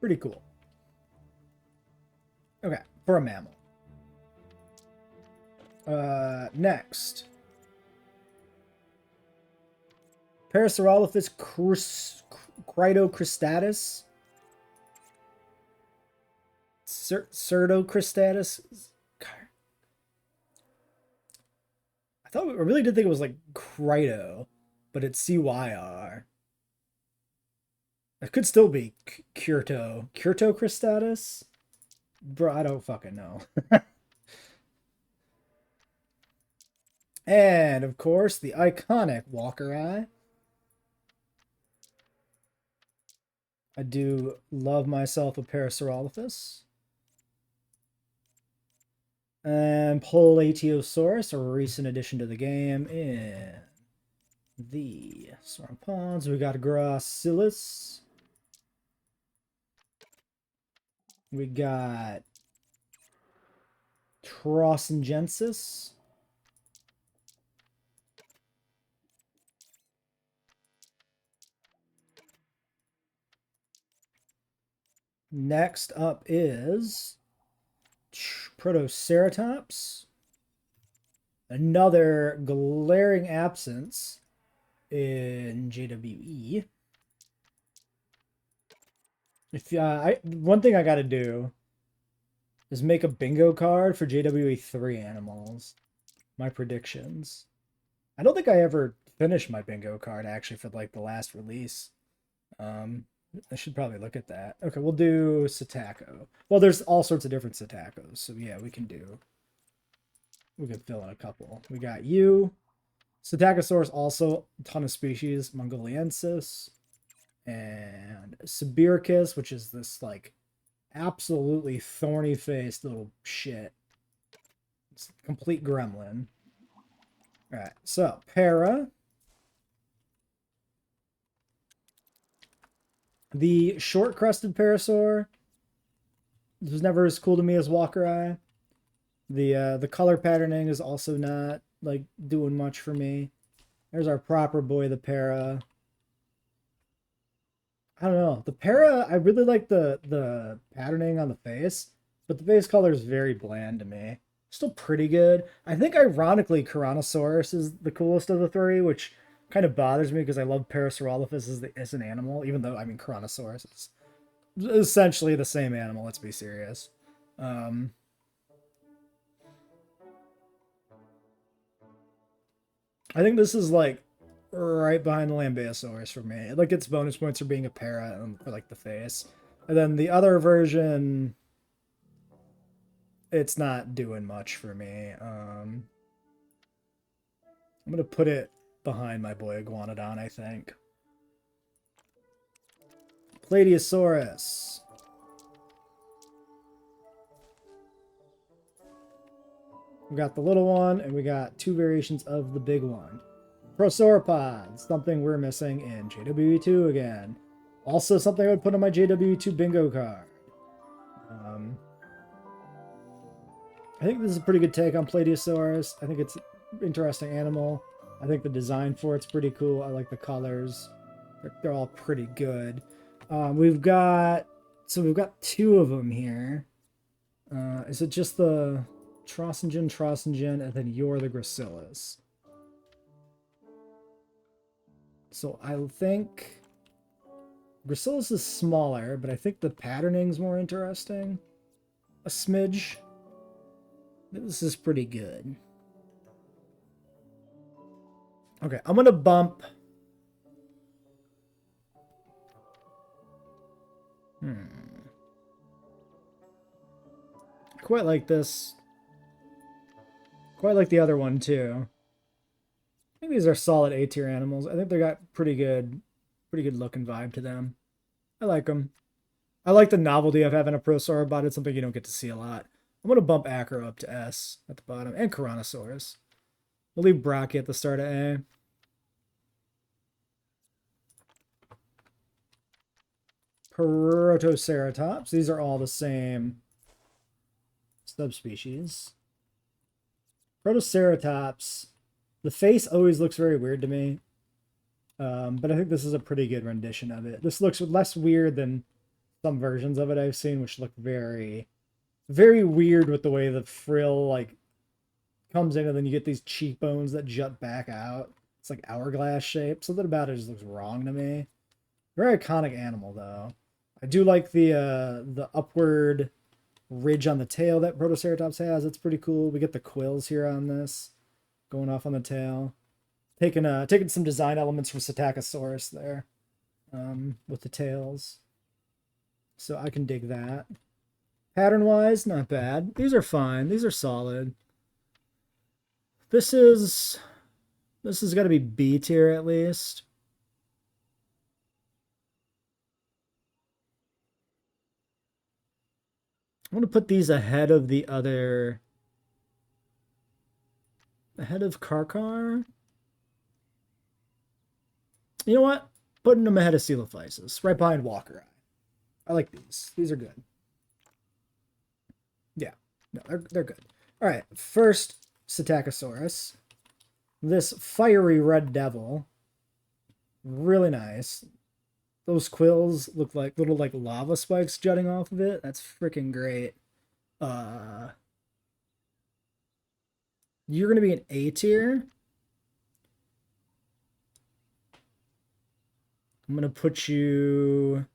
Pretty cool. Okay, for a mammal. Next. Parasaurolophus cridocristatus. Certocristatus. I really did think it was like Crito, but it's CYR. It could still be Curtocristatus. Bro, I don't fucking know. And of course, the iconic Walker Eye. I do love myself a Parasaurolophus. And Plateosaurus, a recent addition to the game in the Storm Ponds. We got Gracilis. We got Trossengensis. Next up is Protoceratops. Another glaring absence in JWE. If one thing I got to do is make a bingo card for JWE 3 animals. My predictions. I don't think I ever finished my bingo card actually for like the last release. I should probably look at that. Okay, we'll do Satako. Well, there's all sorts of different Satakos, so yeah, we can fill in a couple. We got you. Satakosaurus, also a ton of species. Mongoliensis. And Sibiricus, which is this like absolutely thorny faced little shit. It's a complete gremlin. Alright, so Para. The short-crested parasaur. This was never as cool to me as Walker Eye. The color patterning is also not like doing much for me. There's our proper boy, the para. I don't know. The para, I really like the patterning on the face, but the face color is very bland to me. Still pretty good. I think ironically Tyrannosaurus is the coolest of the three, which kind of bothers me because I love Parasaurolophus as an animal, even though, I mean, Tyrannosaurus is essentially the same animal, let's be serious. I think this is, like, right behind the Lambeosaurus for me. It, like, gets bonus points for being a para and for, like, the face. And then the other version, it's not doing much for me. I'm going to put it behind my boy Iguanodon, I think. Plateosaurus. We got the little one, and we got two variations of the big one. Prosauropod, something we're missing in JWE2 again. Also something I would put on my JWE2 bingo card. I think this is a pretty good take on Plateosaurus. I think it's an interesting animal. I think the design for it's pretty cool. I like the colors. They're all pretty good. We've got two of them here. Is it just the Trossengen, and then you're the Gracilis? So I think Gracilis is smaller, but I think the patterning's more interesting. A smidge. This is pretty good. Okay, I'm gonna bump. Quite like this. Quite like the other one too. I think these are solid A tier animals. I think they got pretty good looking vibe to them. I like them. I like the novelty of having a Prosauropod. It's something you don't get to see a lot. I'm gonna bump Acro up to S at the bottom, and Tyrannosaurus. We'll leave Brachii at the start of A. Protoceratops. These are all the same subspecies. Protoceratops. The face always looks very weird to me. But I think this is a pretty good rendition of it. This looks less weird than some versions of it I've seen, which look very, very weird with the way the frill, like, comes in and then you get these cheekbones that jut back out. It's like hourglass shape. Something about it just looks wrong to me. Very iconic animal, though. I do like the upward ridge on the tail that Protoceratops has. It's pretty cool. We get the quills here on this, going off on the tail. Taking some design elements from Psittacosaurus there, with the tails. So I can dig that. Pattern-wise, not bad. These are fine. These are solid. This has got to be B tier at least. I want to put these ahead of the other... Ahead of Karkar? You know what? Putting them ahead of Coelophysis, right behind Walker Eye. I like these. These are good. Yeah, no, they're good. All right, first Psittacosaurus. This fiery red devil. Really nice. Those quills look like little like lava spikes jutting off of it. That's freaking great. You're gonna be an A tier. I'm gonna put you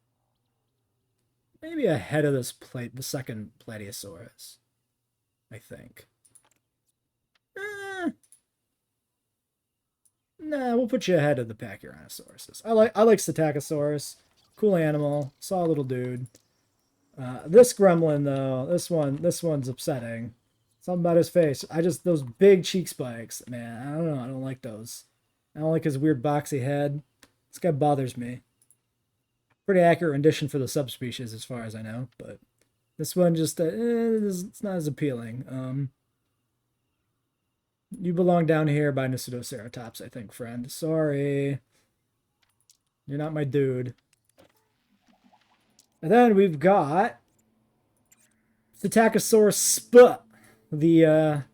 maybe ahead of this the second Plateosaurus, I think. Nah, we'll put you ahead of the Pachyrhinosaurus. I like Psittacosaurus. Cool animal, solid little dude. This gremlin though, this one's upsetting. Something about his face. Those big cheek spikes, man. I don't know. I don't like those. I don't like his weird boxy head. This guy bothers me. Pretty accurate rendition for the subspecies as far as I know, but this one just it's not as appealing. You belong down here by Pseudoceratops, I think, friend. Sorry. You're not my dude. And then we've got Psittacosaurus Sp. The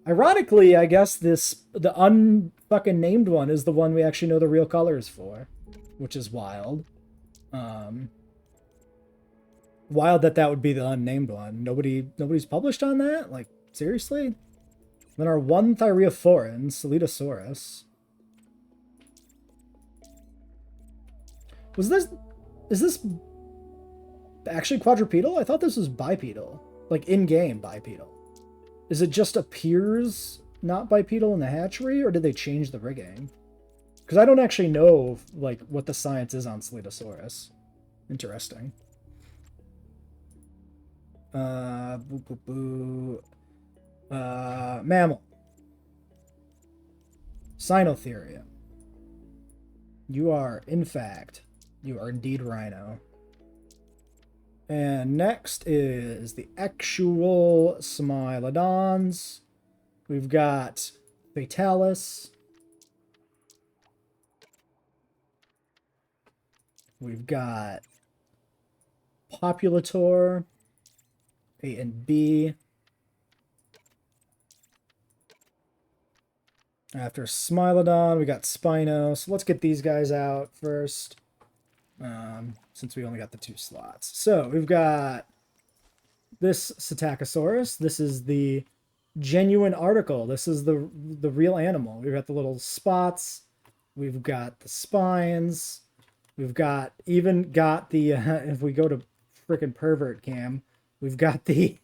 ironically, I guess the unfucking named one is the one we actually know the real colors for, which is wild. Wild that would be the unnamed one. Nobody's published on that? Like, seriously? Then our one Thyreophoran, Solitosaurus. Is this actually quadrupedal? I thought this was bipedal. Like, in-game bipedal. Is it just appears not bipedal in the hatchery, or did they change the rigging? Because I don't actually know, like, what the science is on Solitosaurus. Interesting. Mammal. Cynotherium. You are indeed rhino. And next is the actual Smilodons. We've got Fatalis. We've got Populator, A and B. After Smilodon, we got Spino. So let's get these guys out first, since we only got the 2 slots. So we've got this Psittacosaurus. This is the genuine article. This is the real animal. We've got the little spots. We've got the spines. We've got the if we go to frickin' pervert cam, we've got the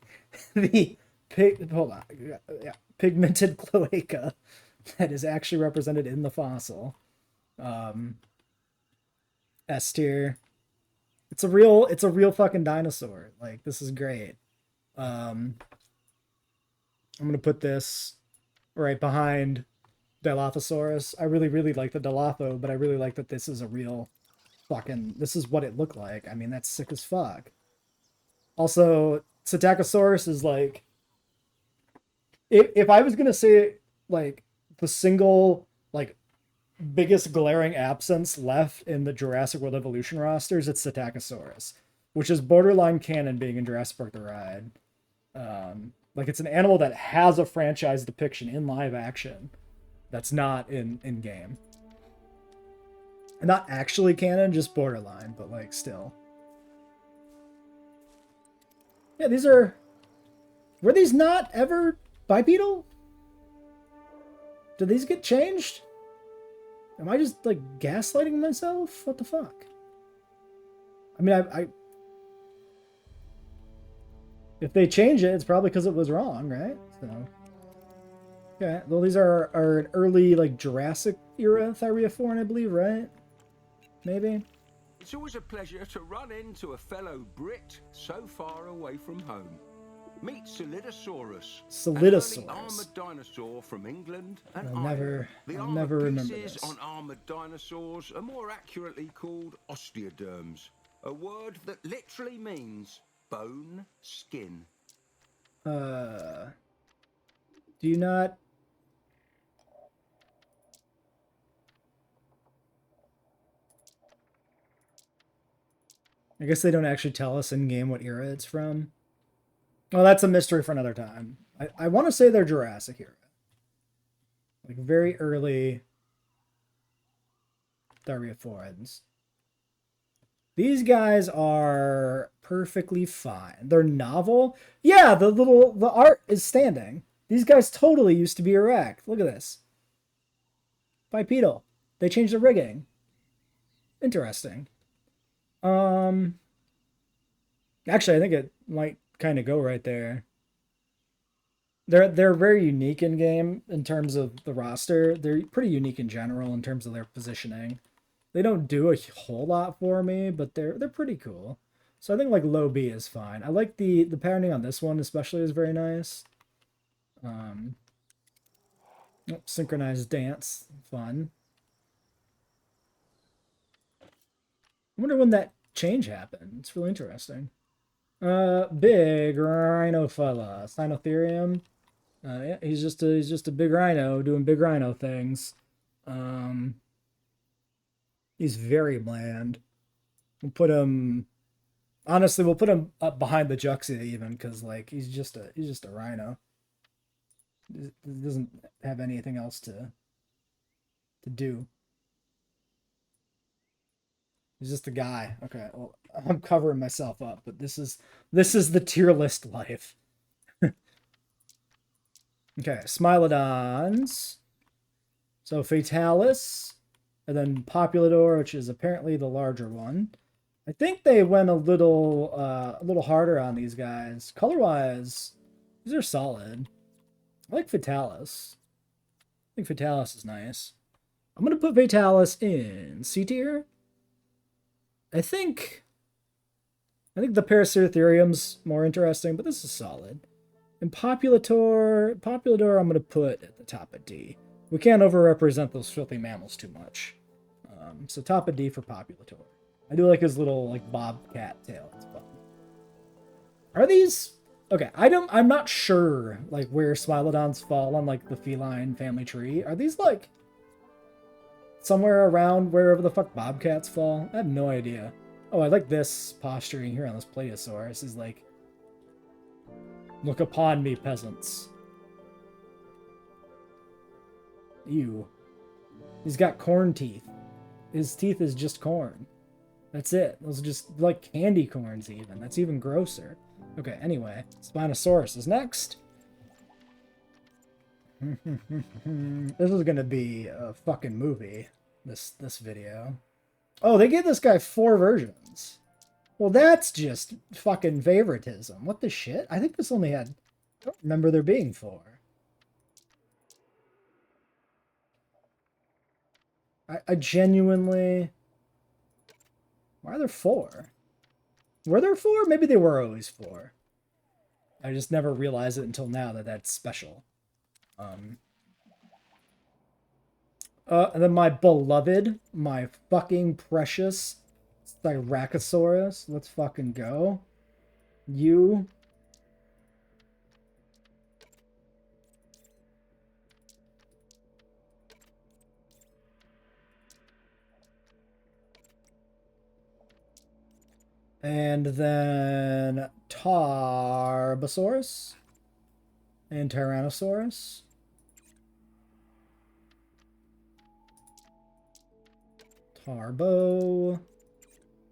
pigmented cloaca that is actually represented in the fossil. S tier. It's a real fucking dinosaur. Like, this is great. I'm gonna put this right behind Dilophosaurus. I really like the Dilopho, but I really like that this is a real fucking, this is what it looked like. I mean, that's sick as fuck. Also, Psittacosaurus is like, if I was gonna say like the single like biggest glaring absence left in the Jurassic World Evolution rosters, it's Psittacosaurus, which is borderline canon being in Jurassic Park the Ride. Like, it's an animal that has a franchise depiction in live action that's not in game. And not actually canon, just borderline, but like still. Yeah, were these not ever bipedal? Did these get changed? Am I just like gaslighting myself? What the fuck? I mean, If they change it, it's probably because it was wrong, right? So, okay. Well, these are an early like Jurassic era Thyreophorn, I believe, right? Maybe. It's always a pleasure to run into a fellow Brit so far away from home. Meet Solidosaurus, an early Solidosaurus. armored dinosaur from England and I'll Ireland. never, The I'll armored never remember pieces this. on armored dinosaurs are more accurately called osteoderms, a word that literally means bone skin. Do you not? I guess they don't actually tell us in game what era it's from. Well, that's a mystery for another time. I want to say they're Jurassic era, like very early Thyreophorans. These guys are perfectly fine. They're novel. Yeah, the art is standing. These guys totally used to be erect. Look at this. Bipedal. They changed the rigging. Interesting. Um Actually I think it might kind of go right there. They're very unique in game in terms of the roster. They're pretty unique in general in terms of their positioning. They don't do a whole lot for me, but they're pretty cool. So I think like low B is fine. I like the patterning on this one especially is very nice. Um, Synchronized dance, fun. I wonder when that change happened. It's really interesting. Big rhino fella, Cynotherium. Yeah, he's just a big rhino doing big rhino things. Um, he's very bland. We'll put him. Honestly, we'll put him up behind the Juxia even because like he's just a rhino. He doesn't have anything else to do. He's just a guy. Okay, well I'm covering myself up, but this is the tier list life. Okay, Smilodons. So Fatalis, and then Populidor, which is apparently the larger one. I think they went a little harder on these guys. Color wise, these are solid. I like Fatalis. I think Fatalis is nice. I'm gonna put Fatalis in C tier. I think the Paraceratherium's more interesting, but this is solid. And Populator, I'm gonna put at the top of D. We can't overrepresent those filthy mammals too much. So top of D for Populator. I do like his little like bobcat tail. It's fun. Are these okay? I'm not sure like where Smilodons fall on like the feline family tree. Are these like somewhere around wherever the fuck bobcats fall? I have no idea. Oh, I like this posturing here on this Plesiosaurus. Is like, look upon me, peasants. Ew. He's got corn teeth. His teeth is just corn. That's it. Those are just like candy corns even. That's even grosser. Okay, anyway. Spinosaurus is next. This is gonna be a fucking movie, this video. Oh, they gave this guy 4 versions. Well, that's just fucking favoritism. What the shit? I think this only had... I don't remember there being 4. I genuinely... Why are there 4? Were there 4? Maybe they were always 4. I just never realized it until now that that's special. And then my beloved, my fucking precious Styracosaurus. Let's fucking go. You. And then Tarbosaurus. And Tyrannosaurus. Tarbo.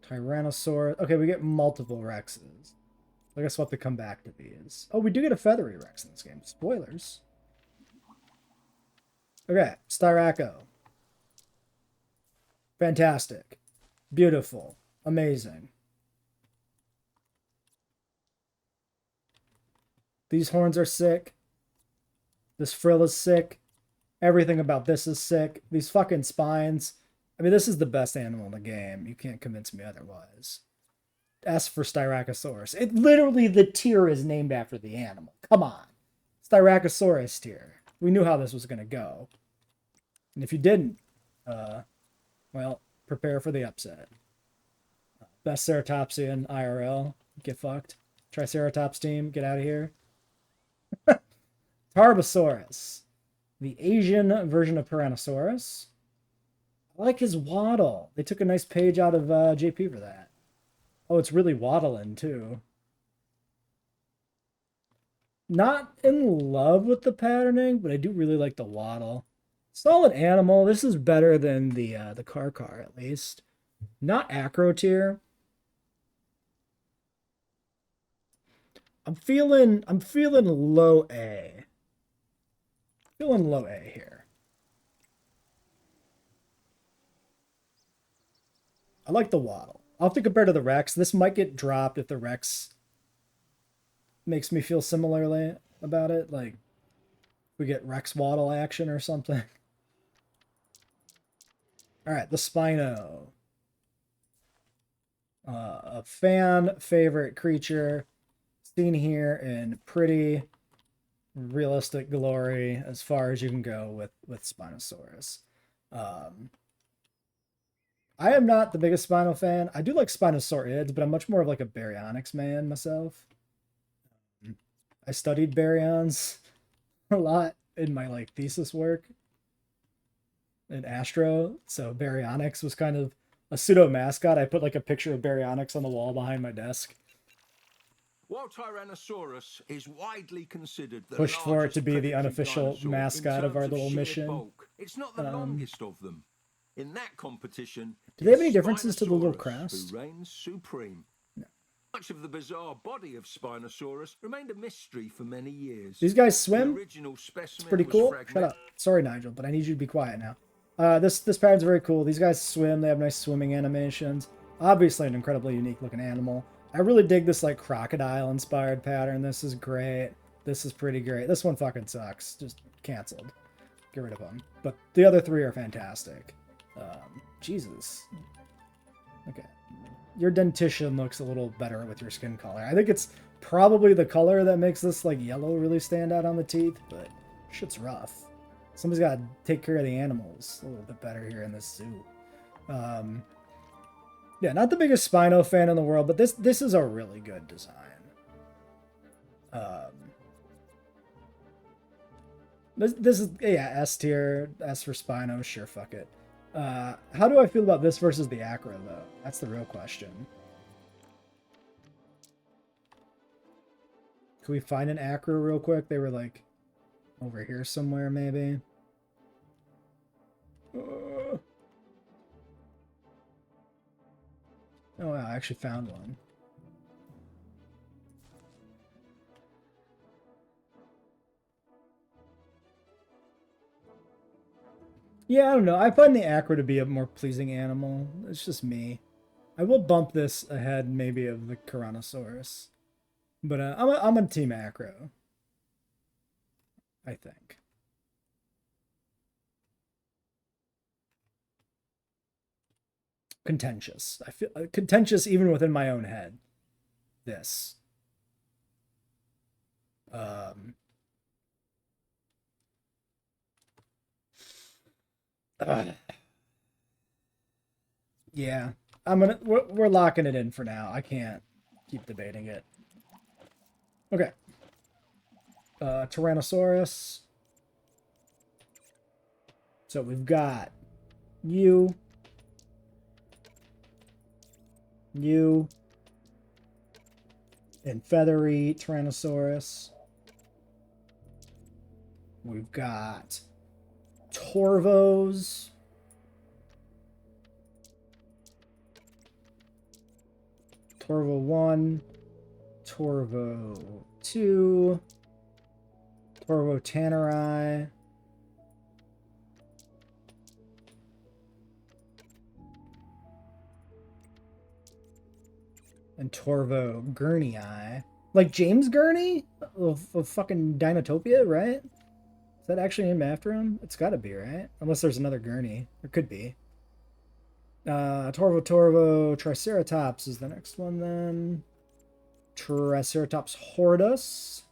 Tyrannosaurus. Okay, we get multiple Rexes. I guess we'll have to come back to these. Oh, we do get a feathery Rex in this game. Spoilers. Okay, Styraco. Fantastic. Beautiful. Amazing. These horns are sick. This frill is sick. Everything about this is sick. These fucking spines. I mean, this is the best animal in the game. You can't convince me otherwise. S for Styracosaurus. It literally, the tier is named after the animal. Come on. Styracosaurus tier. We knew how this was going to go. And if you didn't, well, prepare for the upset. Best Ceratopsian IRL. Get fucked. Triceratops team, get out of here. Tarbosaurus. The Asian version of Tyrannosaurus. I like his waddle. They took a nice page out of JP for that. Oh, it's really waddling, too. Not in love with the patterning, but I do really like the waddle. Solid animal. This is better than the car, at least. Not acro tier. I'm feeling low A. Feeling low A here. I like the waddle. I'll have to compare to the Rex. This might get dropped if the Rex makes me feel similarly about it. Like, we get Rex waddle action or something. Alright, the Spino. A fan favorite creature. Seen here in pretty realistic glory as far as you can go with Spinosaurus. I am not the biggest Spino fan. I do like Spinosaurids, but I'm much more of like a Baryonyx man myself. I studied baryons a lot in my like thesis work in Astro, so Baryonyx was kind of a pseudo mascot. I put like a picture of Baryonyx on the wall behind my desk. While Tyrannosaurus is widely considered the Pushed for it to be the largest unofficial dinosaur mascot in of our terms little sheer mission. bulk, it's not the longest of them. In that competition, do they have any differences to the little Spinosaurus, crest? who reigns supreme. No. Much of the bizarre body of Spinosaurus remained a mystery for many years. These guys The swim? original specimen It's pretty was cool. fragmented. Shut up. Sorry, Nigel, but I need you to be quiet now. This pattern's very cool. These guys swim. They have nice swimming animations. Obviously an incredibly unique looking animal. I really dig this like crocodile inspired pattern. This is great. This is pretty great. This one fucking sucks. Just canceled. Get rid of them. But the other three are fantastic. Jesus. Okay. Your dentition looks a little better with your skin color. I think it's probably the color that makes this like yellow really stand out on the teeth, but shit's rough. Somebody's got to take care of the animals a little bit better here in this zoo. Yeah, not the biggest Spino fan in the world, but this is a really good design. This is, yeah, S tier, S for Spino, sure, fuck it. How do I feel about this versus the Acro, though? That's the real question. Can we find an Acro real quick? They were, like, over here somewhere, maybe? Oh, wow, I actually found one. Yeah, I don't know. I find the Acro to be a more pleasing animal. It's just me. I will bump this ahead maybe of the Tyrannosaurus. But I'm a team Acro. I think. Contentious. I feel contentious even within my own head. This. Yeah, we're locking it in for now. I can't keep debating it. Okay. Tyrannosaurus. So we've got you, and feathery Tyrannosaurus. We've got Torvos. Torvo 1, Torvo 2, Torvo Tannerai, and Torvo Gurney. Like James Gurney of fucking Dinotopia, right? Is that actually named after him? It's got to be, right? Unless there's another Gurney. There could be. Torvo Triceratops is the next one then. Triceratops Hortus.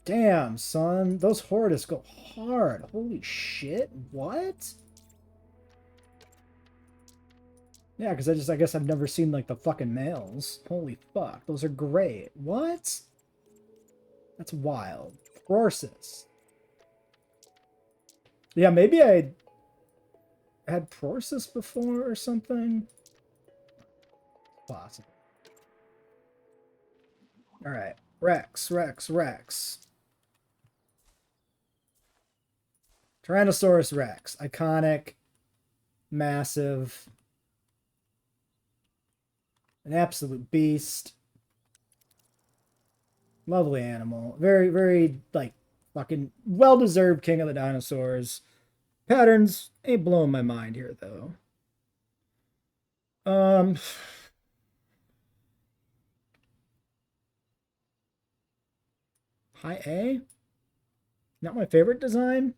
Damn, son. Those Hortus go hard. Holy shit. What? Yeah, because I guess I've never seen, like, the fucking males. Holy fuck. Those are great. What? That's wild. Prorsus. Yeah, maybe I had Prorsus before or something. Possible. Alright. Rex. Tyrannosaurus Rex. Iconic. Massive. An absolute beast. Lovely animal. Very, very, like, fucking well-deserved king of the dinosaurs. Patterns ain't blowing my mind here, though. Um, High A? Not my favorite design.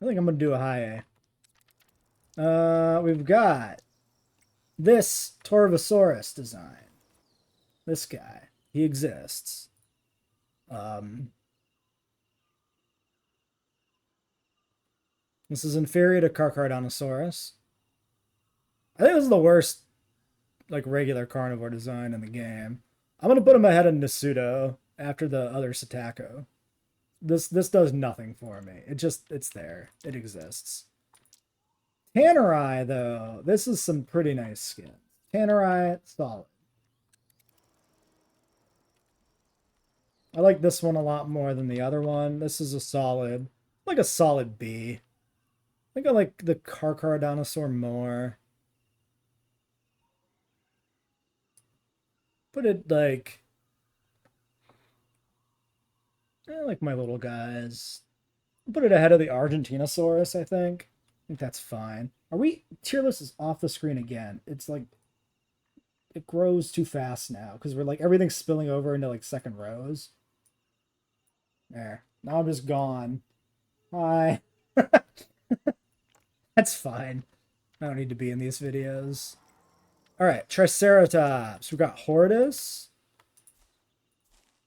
I think I'm gonna do a high A. We've got this Torvosaurus design. This guy. He exists. This is inferior to Carcharodontosaurus. I think this is the worst, like, regular carnivore design in the game. I'm gonna put him ahead of Nasuto after the other Satako. This does nothing for me. It's there. It exists. Tannerai, though, this is some pretty nice skin. Tannerai, solid. I like this one a lot more than the other one. This is a solid, like a solid B. I think I like the Carcharodontosaur more. Put it like, I like my little guys. Put it ahead of the Argentinosaurus, I think. I think that's fine. Are we, tier list is off the screen again. It's like, it grows too fast now because we're like, everything's spilling over into like second rows. There. Now I'm just gone. Hi. That's fine. I don't need to be in these videos. All right, Triceratops. We got Hortus.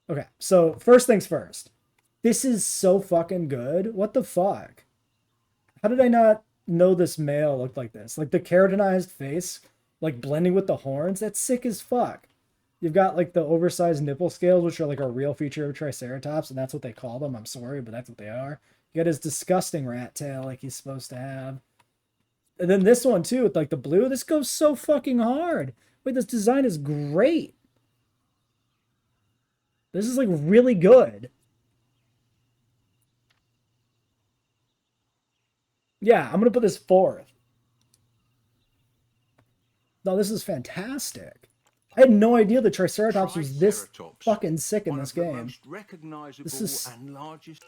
Okay, so first things first. This is so fucking good. What the fuck? How did I not know this male looked like this? Like the keratinized face, like blending with the horns. That's sick as fuck. You've got like the oversized nipple scales, which are like a real feature of Triceratops, and that's what they call them. I'm sorry, but that's what they are. You got his disgusting rat tail like he's supposed to have. And then this one too, with like the blue. This goes so fucking hard. Wait, this design is great. This is like really good. Yeah, I'm gonna put this fourth. No, this is fantastic. I had no idea the Triceratops was this fucking sick in this game. This is and largest.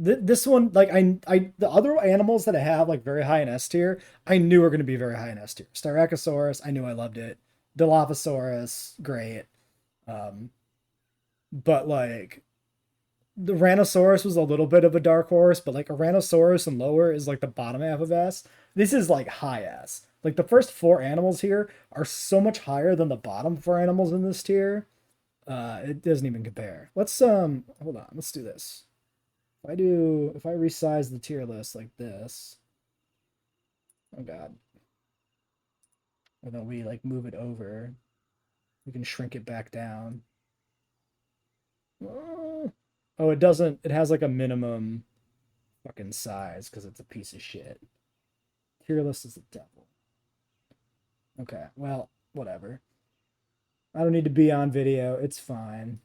This one, like the other animals that I have like very high in S tier, I knew were going to be very high in S tier. Styracosaurus, I knew I loved it. Dilophosaurus, great. Um, but like the Rhinoceros was a little bit of a dark horse, but like a Rhinoceros and lower is like the bottom half of S. This is like high S. Like the first four animals here are so much higher than the bottom four animals in this tier. It doesn't even compare. Let's hold on, let's do this. If I resize the tier list like this, oh god, and then we like move it over, we can shrink it back down. Oh, it doesn't, it has like a minimum fucking size because it's a piece of shit. Tier list is the devil. Okay, well, whatever. I don't need to be on video, it's fine.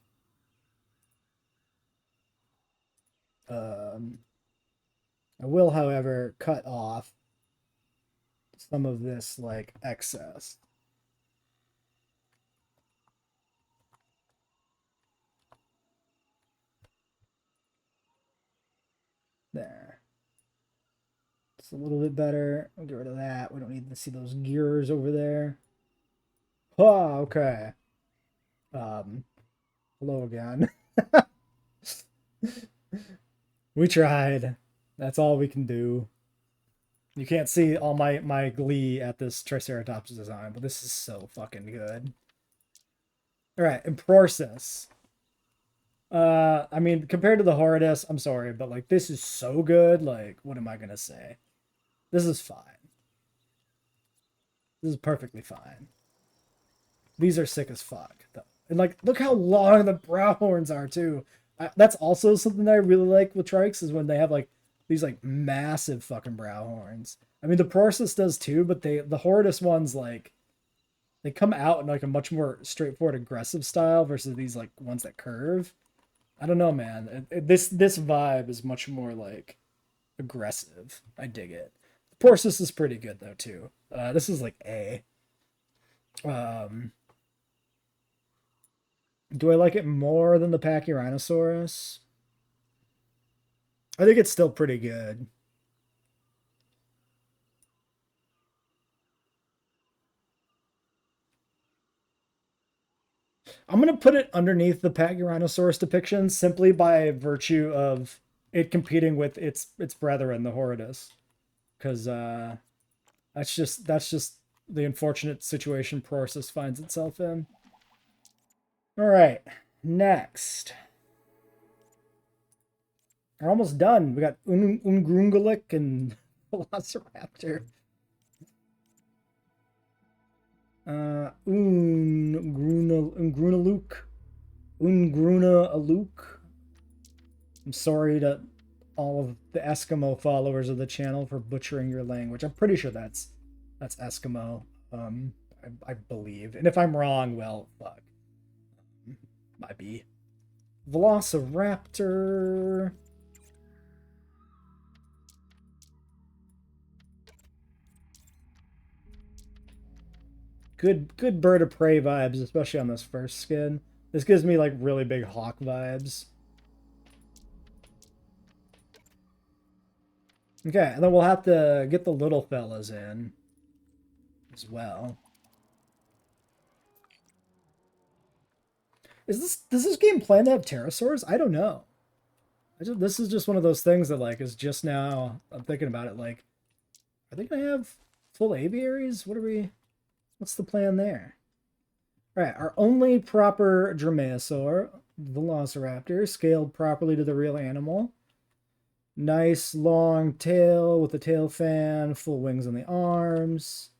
I will, however, cut off some of this like excess. There. It's a little bit better. I'll get rid of that. We don't need to see those gears over there. Oh, okay. Hello again. We tried. That's all we can do. You can't see all my glee at this Triceratops design, but this is so fucking good. All right, and Prorsus. I mean, compared to the Horridus, I'm sorry, but like this is so good. Like, what am I gonna say? This is fine. This is perfectly fine. These are sick as fuck, though. And like, look how long the brow horns are too. That's also something that I really like with trikes is when they have like these like massive fucking brow horns. I mean, the Prorsus does too, but the Horridus ones like they come out in like a much more straightforward aggressive style versus these like ones that curve. I don't know, man. This vibe is much more like aggressive. I dig it. The Prorsus is pretty good though too. This is like A. Um, do I like it more than the Pachyrhinosaurus? I think it's still pretty good. I'm gonna put it underneath the Pachyrhinosaurus depiction simply by virtue of it competing with its brethren, the Horridus, because that's just the unfortunate situation Prorsus finds itself in. All right, next. We're almost done. We got Ungrungalik and Velociraptor. Ungrunaluk. Ungruna I'm sorry to all of the Eskimo followers of the channel for butchering your language. I'm pretty sure that's Eskimo. I believe. And if I'm wrong, well, fuck. Might be. Velociraptor. Good bird of prey vibes, especially on this first skin. This gives me like really big hawk vibes. Okay, and then we'll have to get the little fellas in as well. Does this game plan to have pterosaurs? I don't know. This is just one of those things that like is just now I'm thinking about it like are they gonna have full aviaries? What's the plan there? All right, our only proper dromaeosaur, Velociraptor, scaled properly to the real animal. Nice long tail with a tail fan, full wings on the arms.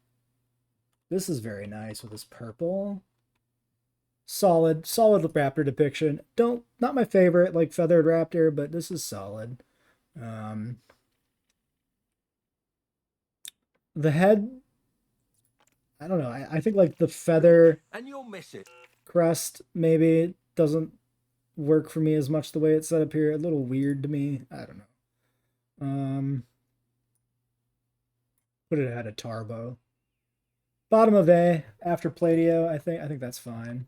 This is very nice with this purple. Solid raptor depiction. Not my favorite, like feathered raptor, but this is solid. The head, I don't know. I think like the feather and you'll miss it. crest maybe doesn't work for me as much the way it's set up here. A little weird to me. I don't know. Put it ahead of Tarbo. Bottom of A after Pladio. I think that's fine.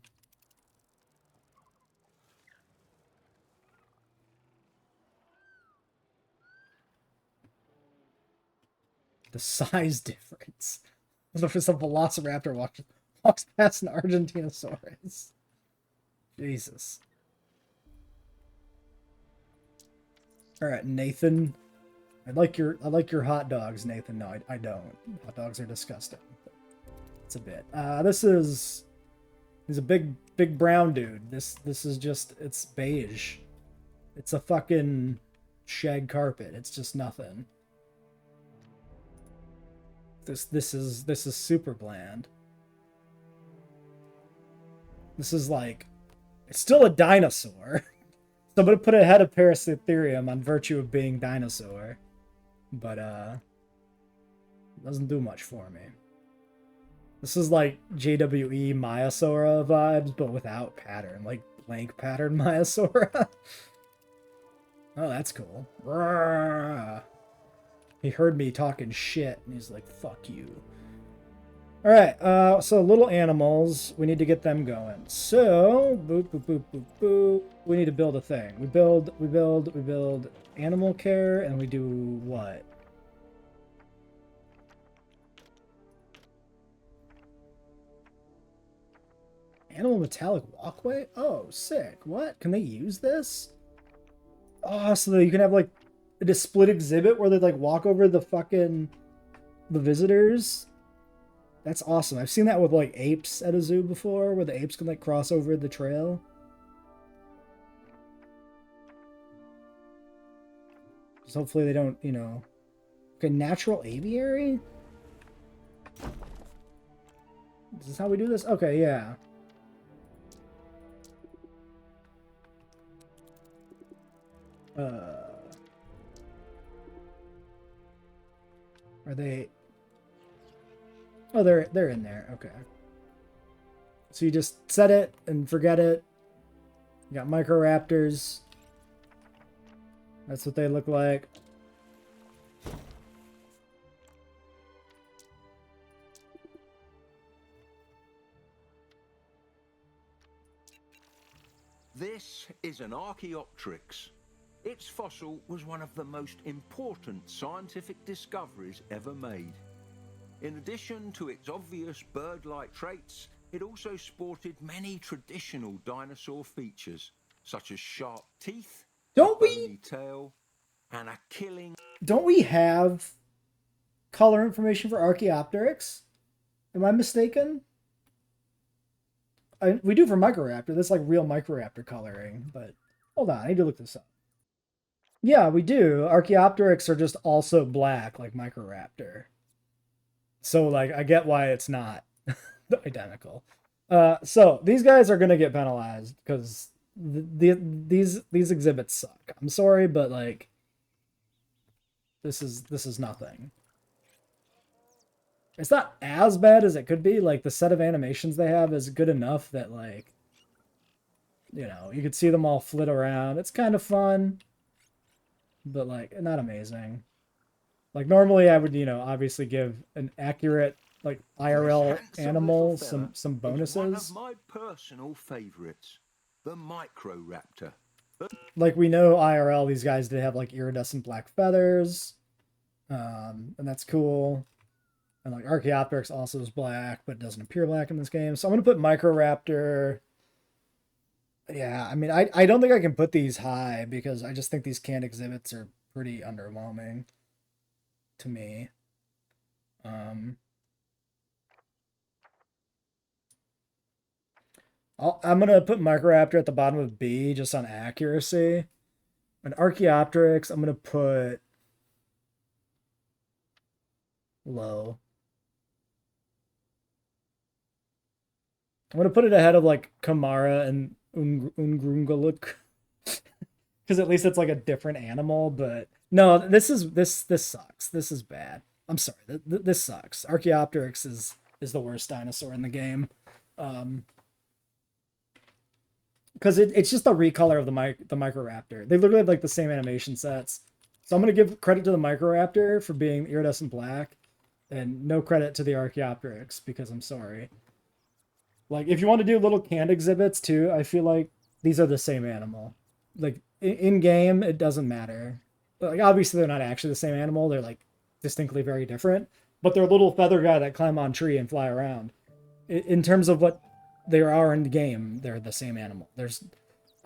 The size difference. As if it's a Velociraptor walks past an Argentinosaurus. Jesus. All right, Nathan. I like your hot dogs, Nathan. No, I don't. Hot dogs are disgusting. It's a bit. He's a big brown dude. This is just it's beige. It's a fucking shag carpet. It's just nothing. This is super bland. This is like it's still a dinosaur. So I'm gonna put it ahead of Parasitherium on virtue of being dinosaur. But it doesn't do much for me. This is like JWE Maiasaura vibes, but without pattern, like blank pattern Maiasaura. Oh, that's cool. He heard me talking shit, and he's like, fuck you. Alright, so little animals, we need to get them going. So, boop, boop, boop, boop, boop. We need to build a thing. We build animal care, and we do what? Animal metallic walkway? Oh, sick. What? Can they use this? Oh, so that you can have like a split exhibit where they like walk over the visitors. That's awesome. I've seen that with like apes at a zoo before, where the apes can like cross over the trail. Just hopefully they don't, you know. Okay, natural aviary? Is this how we do this? Okay, yeah. Are they... Oh, they're in there. Okay. So you just set it and forget it. You got microraptors. That's what they look like. This is an Archaeopteryx. Its fossil was one of the most important scientific discoveries ever made. In addition to its obvious bird-like traits, it also sported many traditional dinosaur features, such as sharp teeth, bony tail, and a killing... Don't we have color information for Archaeopteryx? Am I mistaken? We do for Microraptor. That's like real Microraptor coloring, but hold on, I need to look this up. Yeah, we do. Archaeopteryx are just also black like Microraptor. So like I get why it's not identical. So these guys are gonna get penalized because these exhibits suck. I'm sorry, but like this is nothing. It's not as bad as it could be. Like the set of animations they have is good enough that like, you know, you could see them all flit around. It's kind of fun, but like not amazing. Like normally I would, you know, obviously give an accurate like IRL animal some bonuses. One of my personal favorites, the Microraptor. Like we know IRL, these guys did have like iridescent black feathers, and that's cool. And like Archaeopteryx also is black, but doesn't appear black in this game. So I'm gonna put Microraptor. Yeah, I mean, I don't think I can put these high because I just think these canned exhibits are pretty underwhelming to me. I'm gonna put Microraptor at the bottom of B just on accuracy. And Archaeopteryx, I'm gonna put low. I'm gonna put it ahead of like Kamara and Ungrungaluk. Because at least it's like a different animal, but no, this sucks. This is bad. I'm sorry. This sucks. Archaeopteryx is the worst dinosaur in the game. Because it's just the recolor of the Microraptor. They literally have like the same animation sets. So I'm gonna give credit to the Microraptor for being iridescent black, and no credit to the Archaeopteryx because I'm sorry. Like if you want to do little canned exhibits too, I feel like these are the same animal. Like in game, it doesn't matter. Like obviously they're not actually the same animal. They're like distinctly very different. But they're a little feather guy that climb on tree and fly around. In terms of what they are in the game, they're the same animal.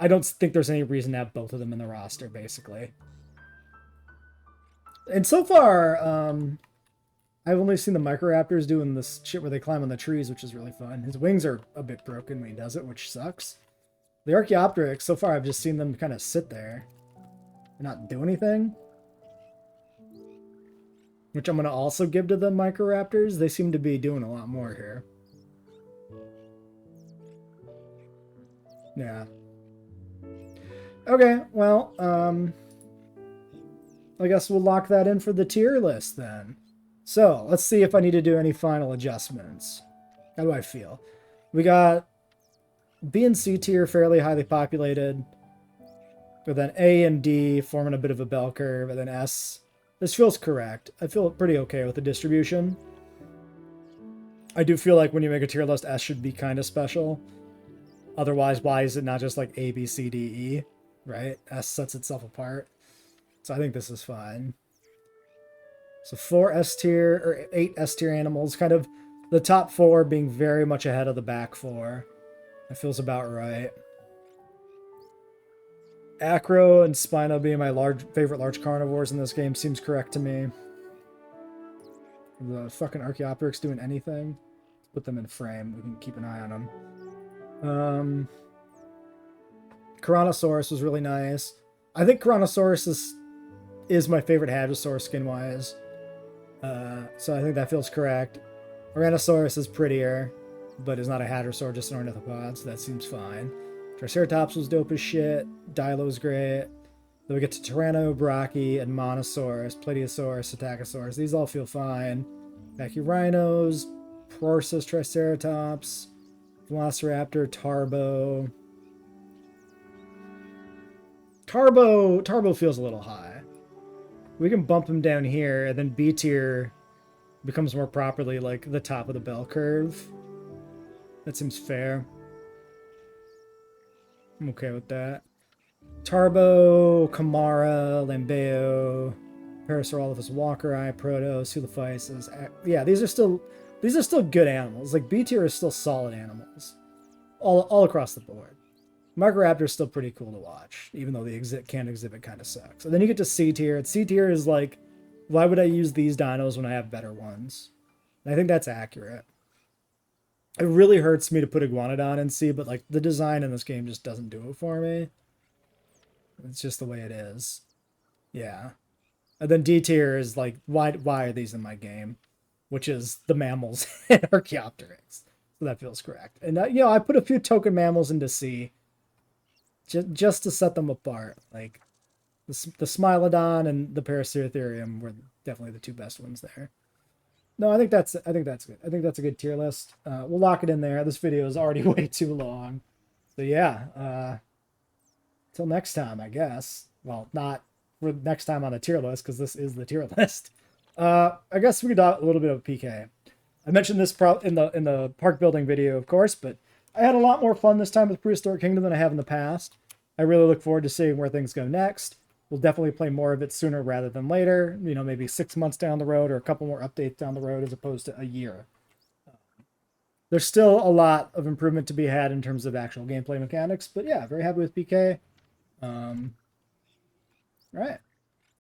I don't think there's any reason to have both of them in the roster, basically. And so far, I've only seen the Microraptors doing this shit where they climb on the trees, which is really fun. His wings are a bit broken when he does it, which sucks. The Archaeopteryx, so far I've just seen them kind of sit there and not do anything. Which I'm going to also give to the Microraptors. They seem to be doing a lot more here. Yeah. Okay, well, I guess we'll lock that in for the tier list then. So, let's see if I need to do any final adjustments. How do I feel? We got B and C tier fairly highly populated. But then A and D forming a bit of a bell curve. And then S. This feels correct. I feel pretty okay with the distribution. I do feel like when you make a tier list, S should be kind of special. Otherwise, why is it not just like A, B, C, D, E? Right? S sets itself apart. So I think this is fine. So 4 S tier, or 8 S tier animals, kind of the top 4 being very much ahead of the back 4. That feels about right. Acro and Spino being my favorite large carnivores in this game seems correct to me. The fucking Archaeopteryx doing anything. Let's put them in frame. We can keep an eye on them. Tyrannosaurus was really nice. I think Tyrannosaurus is my favorite Hadrosaur skin-wise. So I think that feels correct. Tyrannosaurus is prettier, but is not a Hadrosaur, just an ornithopod, so that seems fine. Triceratops was dope as shit. Dilo's great. Then we get to Tyranno, Brachii, and Monosaurus, Plateosaurus, Psittacosaurus. These all feel fine. Brachyrhinos, Prorsus, Triceratops, Velociraptor, Tarbo. Tarbo feels a little high. We can bump him down here, and then B tier becomes more properly like the top of the bell curve. That seems fair. I'm okay with that. Tarbo, Kamara, Lambeo, Parasaurolophus walkeri, Protos, Hulophysis. Yeah, these are still good animals. Like B tier is still solid animals, all across the board. Microraptor is still pretty cool to watch, even though the can't exhibit kind of sucks. And then you get to C tier. And C tier is like, why would I use these dinos when I have better ones? And I think that's accurate. It really hurts me to put Iguanodon in C, but like the design in this game just doesn't do it for me. It's just the way it is. Yeah. And then D tier is like, why are these in my game? Which is the mammals and Archaeopteryx. So that feels correct. And I put a few token mammals into C. Just to set them apart. Like the Smilodon and the Paraceratherium were definitely the two best ones there. No, I think that's good. I think that's a good tier list. We'll lock it in there. This video is already way too long. So yeah, till next time, I guess. Well, not for next time on the tier list, because this is the tier list. I guess we could talk a little bit of PK. I mentioned this in the park building video, of course, but I had a lot more fun this time with Prehistoric Kingdom than I have in the past. I really look forward to seeing where things go next. We'll definitely play more of it sooner rather than later. Maybe 6 months down the road or a couple more updates down the road as opposed to a year. There's still a lot of improvement to be had in terms of actual gameplay mechanics, but yeah, very happy with PK. All right.